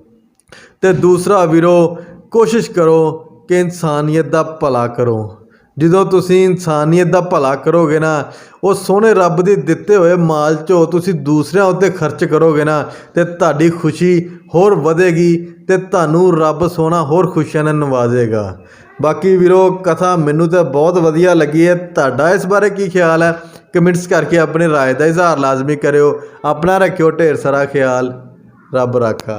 ਤੇ ਦੂਸਰਾ ਵੀਰੋ, ਕੋਸ਼ਿਸ਼ ਕਰੋ ਕਿ ਇਨਸਾਨੀਅਤ ਦਾ ਭਲਾ ਕਰੋ। ਜਦੋਂ ਤੁਸੀਂ ਇਨਸਾਨੀਅਤ ਦਾ ਭਲਾ ਕਰੋਗੇ ਨਾ, ਉਹ ਸੋਹਣੇ ਰੱਬ ਦੇ ਦਿੱਤੇ ਹੋਏ ਮਾਲ 'ਚੋਂ ਤੁਸੀਂ ਦੂਸਰਿਆਂ ਉੱਤੇ ਖਰਚ ਕਰੋਗੇ ਨਾ, ਤੇ ਤੁਹਾਡੀ ਖੁਸ਼ੀ ਹੋਰ ਵਧੇਗੀ ਤੇ ਤੁਹਾਨੂੰ ਰੱਬ ਸੋਹਣਾ ਹੋਰ ਖੁਸ਼ੀਆਂ ਨਾਲ ਨਵਾਜ਼ੇਗਾ। ਬਾਕੀ ਵੀਰੋ, ਕਥਾ ਮੈਨੂੰ ਤਾਂ ਬਹੁਤ ਵਧੀਆ ਲੱਗੀ ਹੈ। ਤੁਹਾਡਾ ਇਸ ਬਾਰੇ ਕੀ ਖਿਆਲ ਹੈ? ਕਮੈਂਟਸ ਕਰਕੇ ਆਪਣੀ ਰਾਏ ਦਾ ਇਜ਼ਹਾਰ ਲਾਜ਼ਮੀ ਕਰਿਓ। ਆਪਣਾ ਰੱਖਿਓ ਢੇਰ ਸਾਰਾ ਖਿਆਲ। ਰੱਬ ਰਾਖਾ।